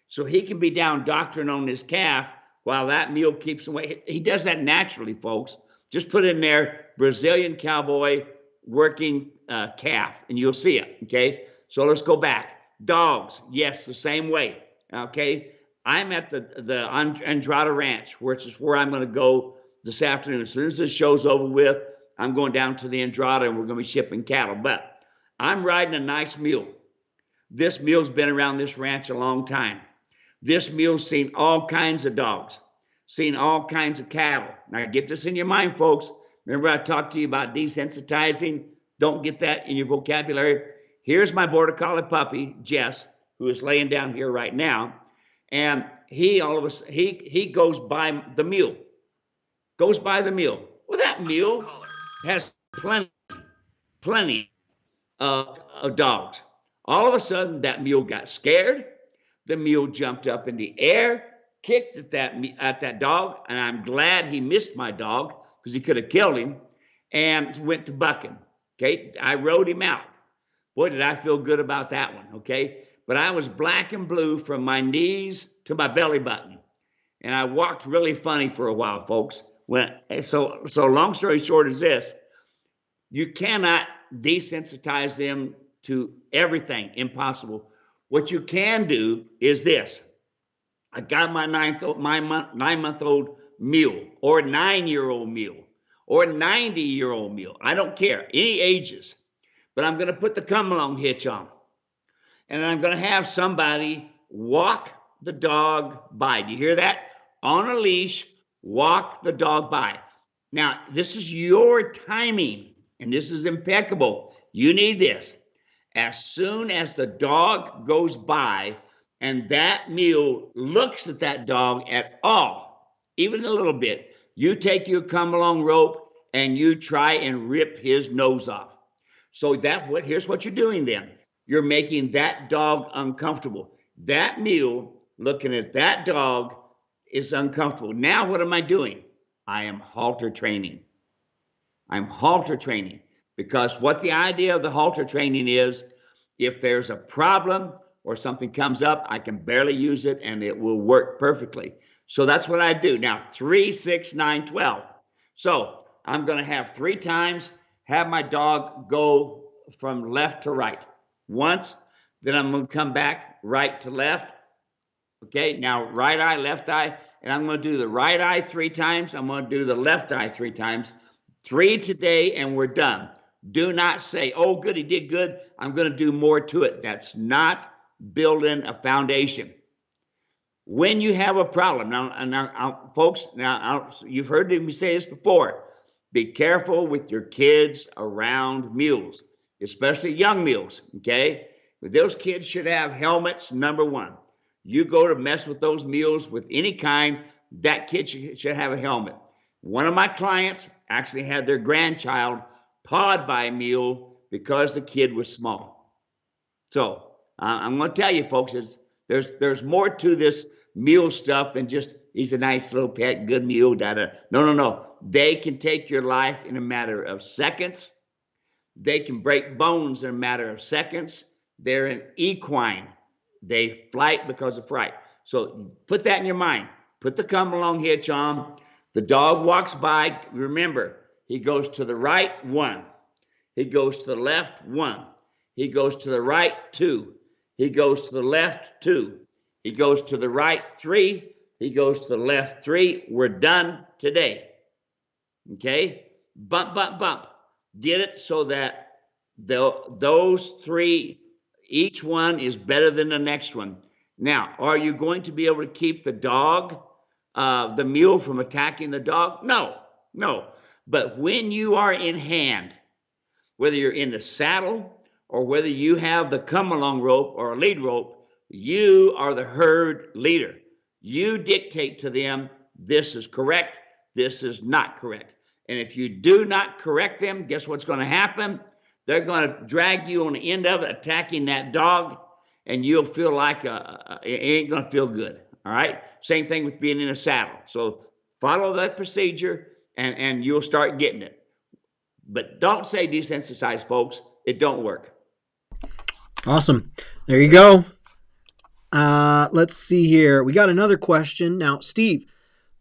S2: So he can be down doctoring on his calf while that mule keeps him away. He does that naturally, folks. Just put in there, Brazilian cowboy working calf, and you'll see it, okay? So let's go back. Dogs, yes, the same way, okay? I'm at the Andrade Ranch, which is where I'm going to go this afternoon. As soon as this show's over with, I'm going down to the Andrade and we're going to be shipping cattle. But I'm riding a nice mule. This mule's been around this ranch a long time. This mule's seen all kinds of dogs, seen all kinds of cattle. Now get this in your mind, folks. Remember I talked to you about desensitizing? Don't get that in your vocabulary. Here's my border collie puppy, Jess, who is laying down here right now. And he goes by the mule. Goes by the mule. Well, that mule has plenty of dogs. All of a sudden, that mule got scared. The mule jumped up in the air, kicked at that dog, and I'm glad he missed my dog because he could have killed him, and went to bucking. Okay, I rode him out. Boy, did I feel good about that one. Okay, but I was black and blue from my knees to my belly button, and I walked really funny for a while, folks. So long story short is this: you cannot desensitize them to everything. Impossible. What you can do is this. I got my 9-month-old mule, or 9-year-old mule, or 90-year-old mule. I don't care, any ages. But I'm going to put the come-along hitch on. And I'm going to have somebody walk the dog by. Do you hear that? On a leash, walk the dog by. Now, this is your timing, and this is impeccable. You need this. As soon as the dog goes by and that mule looks at that dog at all, even a little bit, you take your come-along rope and you try and rip his nose off. So here's what you're doing then. You're making that dog uncomfortable. That mule looking at that dog is uncomfortable. Now what am I doing? I am halter training. I'm halter training. Because what the idea of the halter training is, if there's a problem or something comes up, I can barely use it and it will work perfectly. So that's what I do. Now, 3, 6, 9, 12. So I'm going to have 3 times, have my dog go from left to right. Once, then I'm going to come back right to left. Okay, now right eye, left eye, and I'm going to do the right eye 3 times. I'm going to do the left eye 3 times. 3 today, and we're done. Do not say, oh, good, he did good, I'm going to do more to it. That's not building a foundation. When you have a problem, now folks, you've heard me say this before, be careful with your kids around mules, especially young mules, okay? Those kids should have helmets, number 1. You go to mess with those mules with any kind, that kid should have a helmet. One of my clients actually had their grandchild pawed by a mule because the kid was small. So I'm going to tell you, folks, there's more to this mule stuff than just he's a nice little pet, good mule. No. They can take your life in a matter of seconds. They can break bones in a matter of seconds. They're an equine. They flight because of fright. So put that in your mind. Put the come-along hitch on. The dog walks by. Remember, he goes to the right, 1. He goes to the left, 1. He goes to the right, 2. He goes to the left, 2. He goes to the right, 3. He goes to the left, 3. We're done today. Okay? Bump, bump, bump. Get it so that those 3, each one is better than the next one. Now, are you going to be able to keep the dog, the mule, from attacking the dog? No. But when you are in hand, whether you're in the saddle or whether you have the come-along rope or a lead rope, you are the herd leader. You dictate to them, this is correct, this is not correct. And if you do not correct them, guess what's going to happen? They're going to drag you on the end of it, attacking that dog, and you'll feel like it ain't going to feel good. All right? Same thing with being in a saddle. So follow that procedure, and you'll start getting it. But don't say desensitize, folks. It don't work.
S1: Awesome. There you go. Let's see here. We got another question. Now, Steve,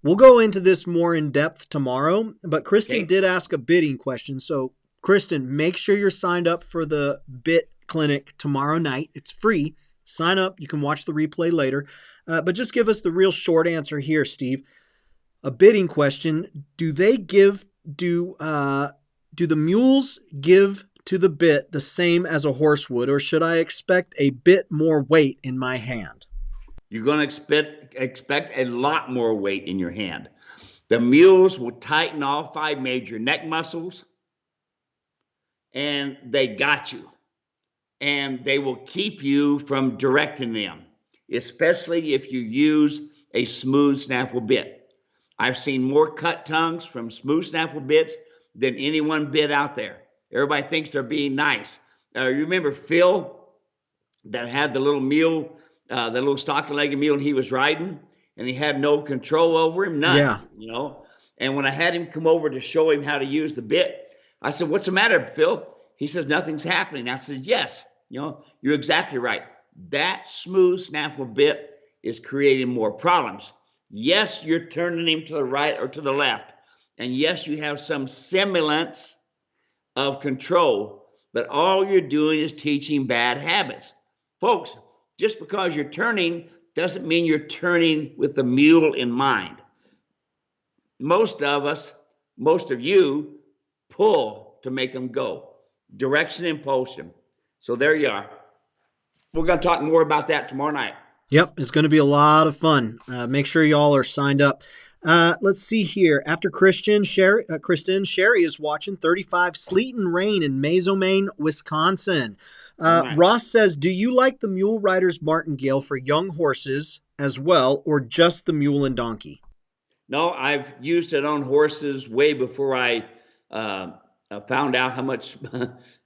S1: we'll go into this more in depth tomorrow, but Kristen did ask a bidding question. So, Kristen, make sure you're signed up for the bit clinic tomorrow night. It's free. Sign up. You can watch the replay later. But just give us the real short answer here, Steve. A bidding question. Do the mules give to the bit the same as a horse would, or should I expect a bit more weight in my hand?
S2: You're going to expect a lot more weight in your hand. The mules will tighten all 5 major neck muscles, and they got you. And they will keep you from directing them, especially if you use a smooth snaffle bit. I've seen more cut tongues from smooth snaffle bits than any one bit out there. Everybody thinks they're being nice. You remember Phil that had the little mule, the little stocky-legged mule he was riding, and he had no control over him, none,
S1: Yeah.
S2: you know. And when I had him come over to show him how to use the bit, I said, "What's the matter, Phil?" He says, "Nothing's happening." I said, "Yes, you know, you're exactly right. That smooth snaffle bit is creating more problems. Yes, you're turning him to the right or to the left, and yes, you have some semblance of control, but all you're doing is teaching bad habits." Folks, just because you're turning doesn't mean you're turning with the mule in mind. Most of us, most of you, pull to make them go. Direction and impulsion. So there you are. We're going to talk more about that tomorrow night.
S1: Yep, it's going to be a lot of fun. Make sure y'all are signed up. Let's see here. After Kristen, Sherry is watching 35 sleet and rain in Mazomane, Wisconsin.
S2: Right.
S1: Ross says, do you like the Mule Riders Martingale for young horses as well, or just the mule and donkey?
S2: No, I've used it on horses way before I found out how much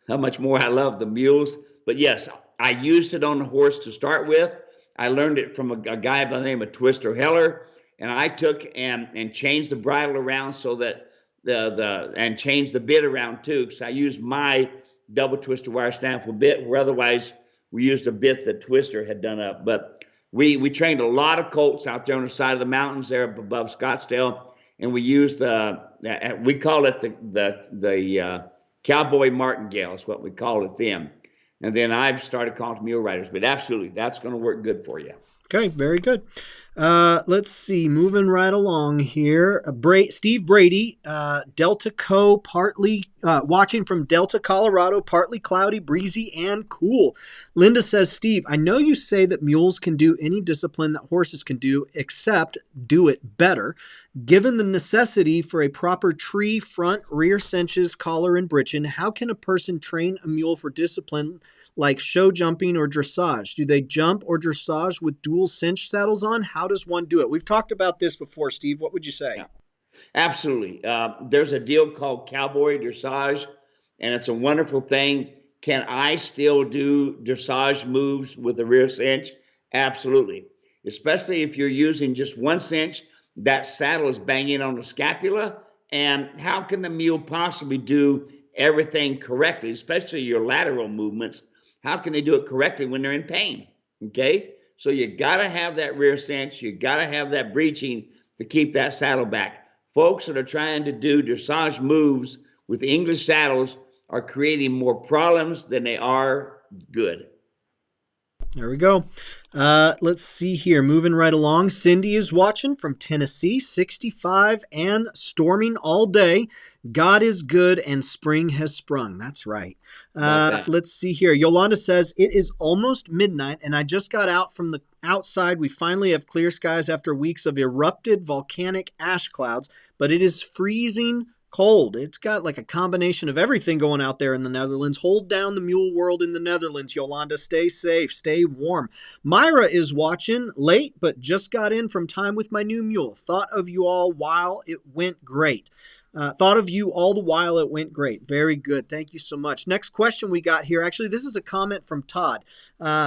S2: how much more I love the mules. But yes, I used it on the horse to start with. I learned it from a guy by the name of Twister Heller, and I took and changed the bridle around so that and changed the bit around too, because I used my double twister wire snaffle bit, where otherwise we used a bit that Twister had done up. But we trained a lot of colts out there on the side of the mountains there above Scottsdale, and we used we call it the cowboy martingale is what we called it then. And then I've started calling it mule riders, but absolutely, that's going to work good for you.
S1: Okay, very good. Let's see, moving right along here. Steve Brady, Delta Co, partly watching from Delta, Colorado, partly cloudy, breezy, and cool. Linda says, Steve, I know you say that mules can do any discipline that horses can do, except do it better. Given the necessity for a proper tree, front, rear cinches, collar, and britchin, how can a person train a mule for discipline like show jumping or dressage? Do they jump or dressage with dual cinch saddles on? How does one do it? We've talked about this before, Steve. What would you say?
S2: Yeah, absolutely. There's a deal called cowboy dressage, and it's a wonderful thing. Can I still do dressage moves with the rear cinch? Absolutely. Especially if you're using just one cinch, that saddle is banging on the scapula. And how can the mule possibly do everything correctly, especially your lateral movements? How can they do it correctly when they're in pain? Okay, so you got to have that rear cinch. You got to have that breeching to keep that saddle back. Folks that are trying to do dressage moves with English saddles are creating more problems than they are good.
S1: There we go. Let's see here. Moving right along. Cindy is watching from Tennessee, 65 and storming all day. God is good and spring has sprung. That's right. Let's see here. Yolanda says, it is almost midnight and I just got out from the outside. We finally have clear skies after weeks of erupted volcanic ash clouds, but it is freezing cold. It's got like a combination of everything going out there in the Netherlands. Hold down the mule world in the Netherlands, Yolanda. Stay safe. Stay warm. Myra is watching late, but just got in from time with my new mule. Thought of you all while it went great. Thought of you all the while it went great. Very good. Thank you so much. Next question we got here. Actually, this is a comment from Todd.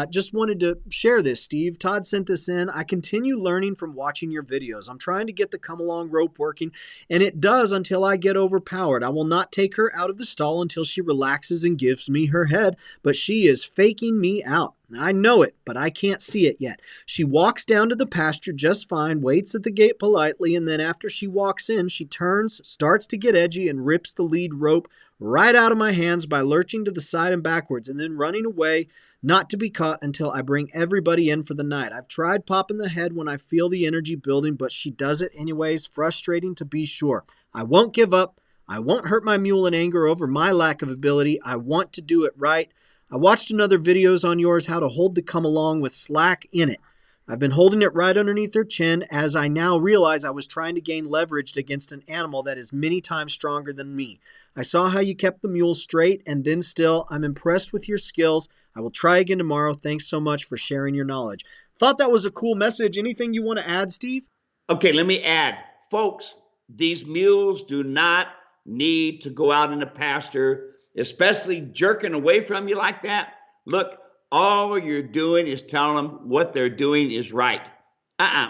S1: Just wanted to share this, Steve. Todd sent this in. I continue learning from watching your videos. I'm trying to get the come along rope working, and it does until I get overpowered. I will not take her out of the stall until she relaxes and gives me her head, but she is faking me out. I know it, but I can't see it yet. She walks down to the pasture just fine, waits at the gate politely, and then after she walks in, she turns, starts to get edgy, and rips the lead rope right out of my hands by lurching to the side and backwards, and then running away, not to be caught until I bring everybody in for the night. I've tried popping the head when I feel the energy building, but she does it anyways. Frustrating to be sure. I won't give up. I won't hurt my mule in anger over my lack of ability. I want to do it right. I watched another videos on yours how to hold the come along with slack in it. I've been holding it right underneath her chin as I now realize I was trying to gain leverage against an animal that is many times stronger than me. I saw how you kept the mule straight and then still. I'm impressed with your skills. I will try again tomorrow. Thanks so much for sharing your knowledge. Thought that was a cool message. Anything you want to add, Steve?
S2: Okay, let me add. Folks, these mules do not need to go out in the pasture, especially jerking away from you like that. Look, all you're doing is telling them what they're doing is right.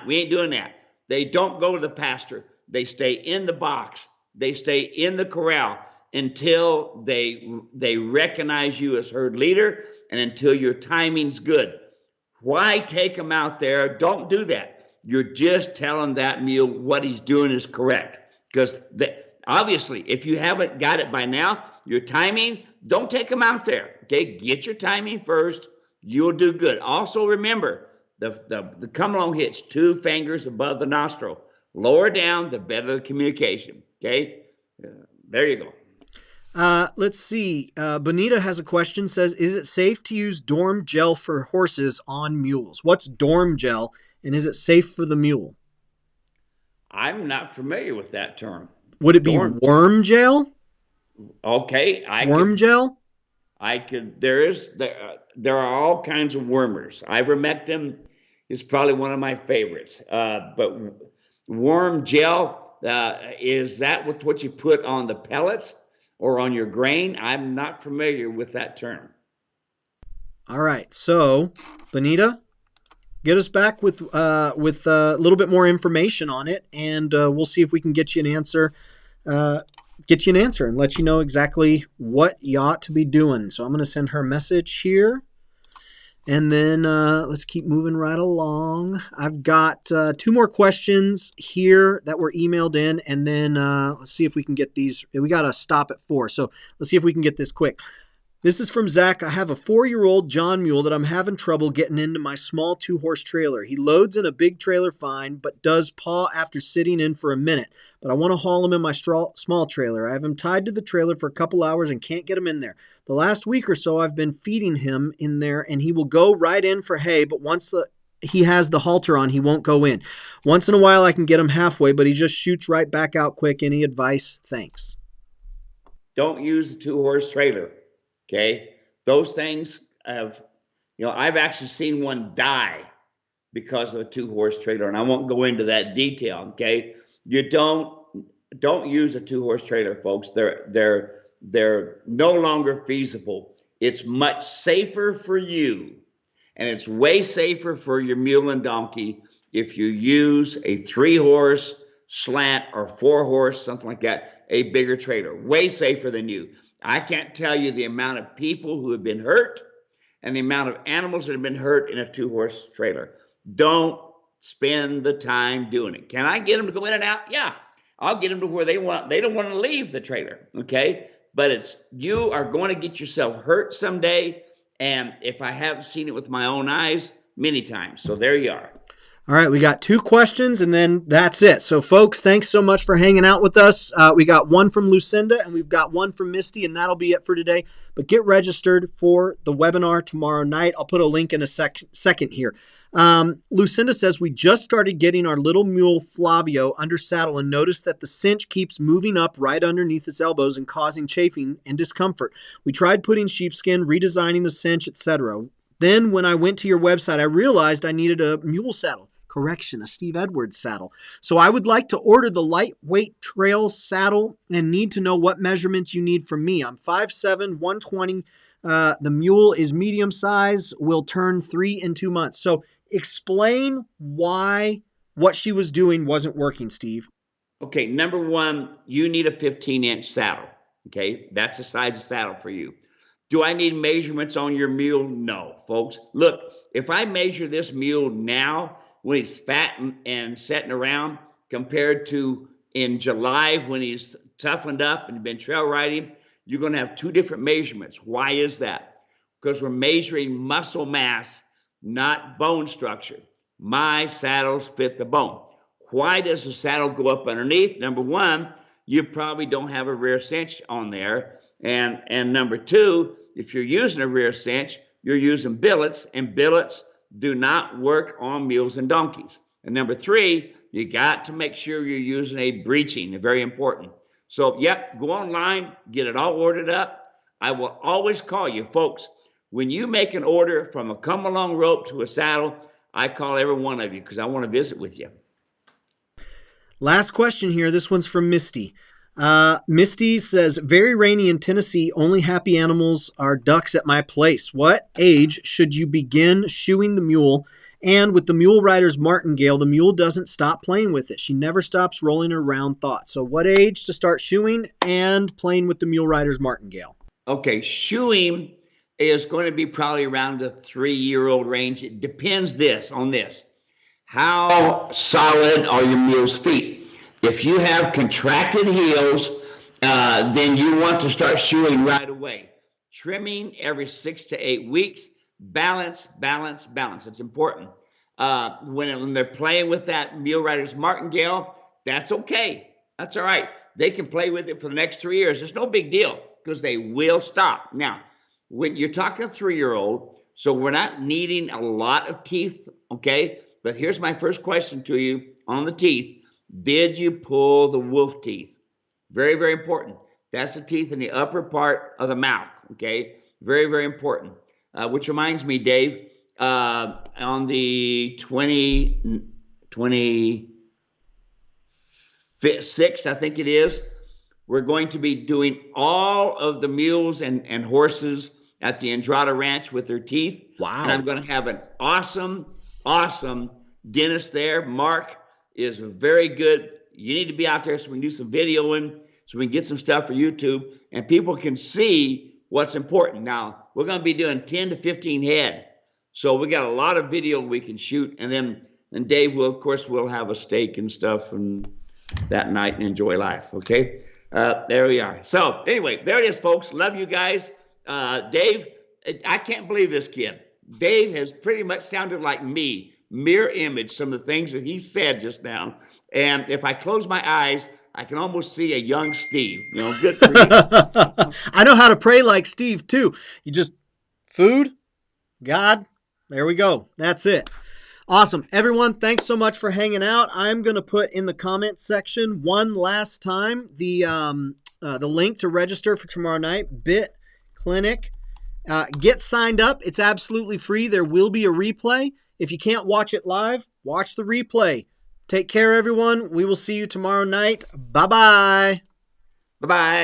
S2: We ain't doing that. They don't go to the pasture. They stay in the box. They stay in the corral until they recognize you as herd leader and until your timing's good. Why take them out there? Don't do that. You're just telling that mule what he's doing is correct. Because obviously, if you haven't got it by now, your timing, don't take them out there. Okay, get your timing first. You'll do good. Also remember, the come along hitch, 2 fingers above the nostril. Lower down, the better the communication. Okay, there you go.
S1: Let's see. Bonita has a question. Says, is it safe to use dorm gel for horses on mules? What's dorm gel, and is it safe for the mule?
S2: I'm not familiar with that term.
S1: Would it be worm gel?
S2: Okay,
S1: worm gel.
S2: I could. There are all kinds of wormers. Ivermectin is probably one of my favorites. But worm gel, is that what you put on the pellets or on your grain? I'm not familiar with that term.
S1: All right. So, Bonita, get us back with a little bit more information on it, and we'll see if we can get you an answer. And let you know exactly what you ought to be doing. So I'm going to send her a message here. And then let's keep moving right along. I've got 2 more questions here that were emailed in. And then let's see if we can get these. We got to stop at 4. So let's see if we can get this quick. This is from Zach. I have a 4-year-old John Mule that I'm having trouble getting into my small 2-horse trailer. He loads in a big trailer fine, but does paw after sitting in for a minute. But I want to haul him in my small trailer. I have him tied to the trailer for a couple hours and can't get him in there. The last week or so, I've been feeding him in there, and he will go right in for hay, but once he has the halter on, he won't go in. Once in a while, I can get him halfway, but he just shoots right back out quick. Any advice? Thanks.
S2: Don't use the 2-horse trailer. Okay, those things I've actually seen one die because of a 2-horse trailer, and I won't go into that detail. Okay, you don't use a 2-horse trailer, folks. They're no longer feasible. It's much safer for you, and it's way safer for your mule and donkey if you use a 3-horse slant or 4-horse, something like that, a bigger trailer. Way safer than you. I can't tell you the amount of people who have been hurt and the amount of animals that have been hurt in a 2-horse trailer. Don't spend the time doing it. Can I get them to go in and out? Yeah, I'll get them to where they want. They don't want to leave the trailer, okay? But you are going to get yourself hurt someday. And if I haven't seen it with my own eyes, many times. So there you are.
S1: All right, we got 2 questions, and then that's it. So, folks, thanks so much for hanging out with us. We got one from Lucinda, and we've got one from Misty, and that'll be it for today. But get registered for the webinar tomorrow night. I'll put a link in a second here. Lucinda says, we just started getting our little mule Flavio under saddle and noticed that the cinch keeps moving up right underneath his elbows and causing chafing and discomfort. We tried putting sheepskin, redesigning the cinch, etc. Then when I went to your website, I realized I needed a mule saddle. Correction, a Steve Edwards saddle. So I would like to order the lightweight trail saddle and need to know what measurements you need from me. I'm 5'7", 120. The mule is medium size, will turn 3 in 2 months. So explain why what she was doing wasn't working, Steve.
S2: Okay, number 1, you need a 15-inch saddle. Okay, that's the size of saddle for you. Do I need measurements on your mule? No, folks. Look, if I measure this mule now, when he's fat and setting around, compared to in July when he's toughened up and been trail riding, you're going to have 2 different measurements. Why is that? Because we're measuring muscle mass, not bone structure. My saddles fit the bone. Why does the saddle go up underneath? Number 1, you probably don't have a rear cinch on there. And number 2, if you're using a rear cinch, you're using billets, and billets do not work on mules and donkeys. And number 3, you got to make sure you're using a breeching, very important. So, yep, go online, get it all ordered up. I will always call you, folks. When you make an order from a come-along rope to a saddle, I call every one of you because I want to visit with you.
S1: Last question here. This one's from Misty. Misty says, very rainy in Tennessee. Only happy animals are ducks at my place. What age should you begin shoeing the mule? And with the mule rider's martingale, the mule doesn't stop playing with it. She never stops rolling around thoughts. So what age to start shoeing and playing with the mule rider's martingale?
S2: Okay, shoeing is going to be probably around the 3-year-old range. It depends on this. How solid are your mule's feet? If you have contracted heels, then you want to start shoeing right away. Trimming every 6 to 8 weeks. Balance, balance, balance. It's important. When they're playing with that mule rider's martingale, that's okay. That's all right. They can play with it for the next 3 years. There's no big deal because they will stop. Now, when you're talking 3-year-old, so we're not needing a lot of teeth, okay? But here's my first question to you on the teeth. Did you pull the wolf teeth? Very, very important. That's the teeth in the upper part of the mouth, okay? Very, very important. Which reminds me, Dave, on the 26th, I think it is, we're going to be doing all of the mules and horses at the Andrada Ranch with their teeth.
S1: Wow.
S2: And I'm going to have an awesome, awesome dentist there. Mark is very good. You need to be out there so we can do some videoing, so we can get some stuff for YouTube, and people can see what's important. Now, we're going to be doing 10 to 15 head. So we got a lot of video we can shoot, and then Dave will, of course, we'll have a steak and stuff and that night and enjoy life, okay? There we are. So anyway, there it is, folks. Love you guys. Dave, I can't believe this kid. Dave has pretty much sounded like me, mirror image, some of the things that he said just now. And if I close my eyes, I can almost see a young Steve. You know, good for you.
S1: I know how to pray like Steve, too. You just, food, God, there we go. That's it. Awesome. Everyone, thanks so much for hanging out. I'm going to put in the comment section one last time the link to register for tomorrow night, Bit Clinic. Get signed up. It's absolutely free. There will be a replay. If you can't watch it live, watch the replay. Take care, everyone. We will see you tomorrow night. Bye-bye.
S2: Bye-bye.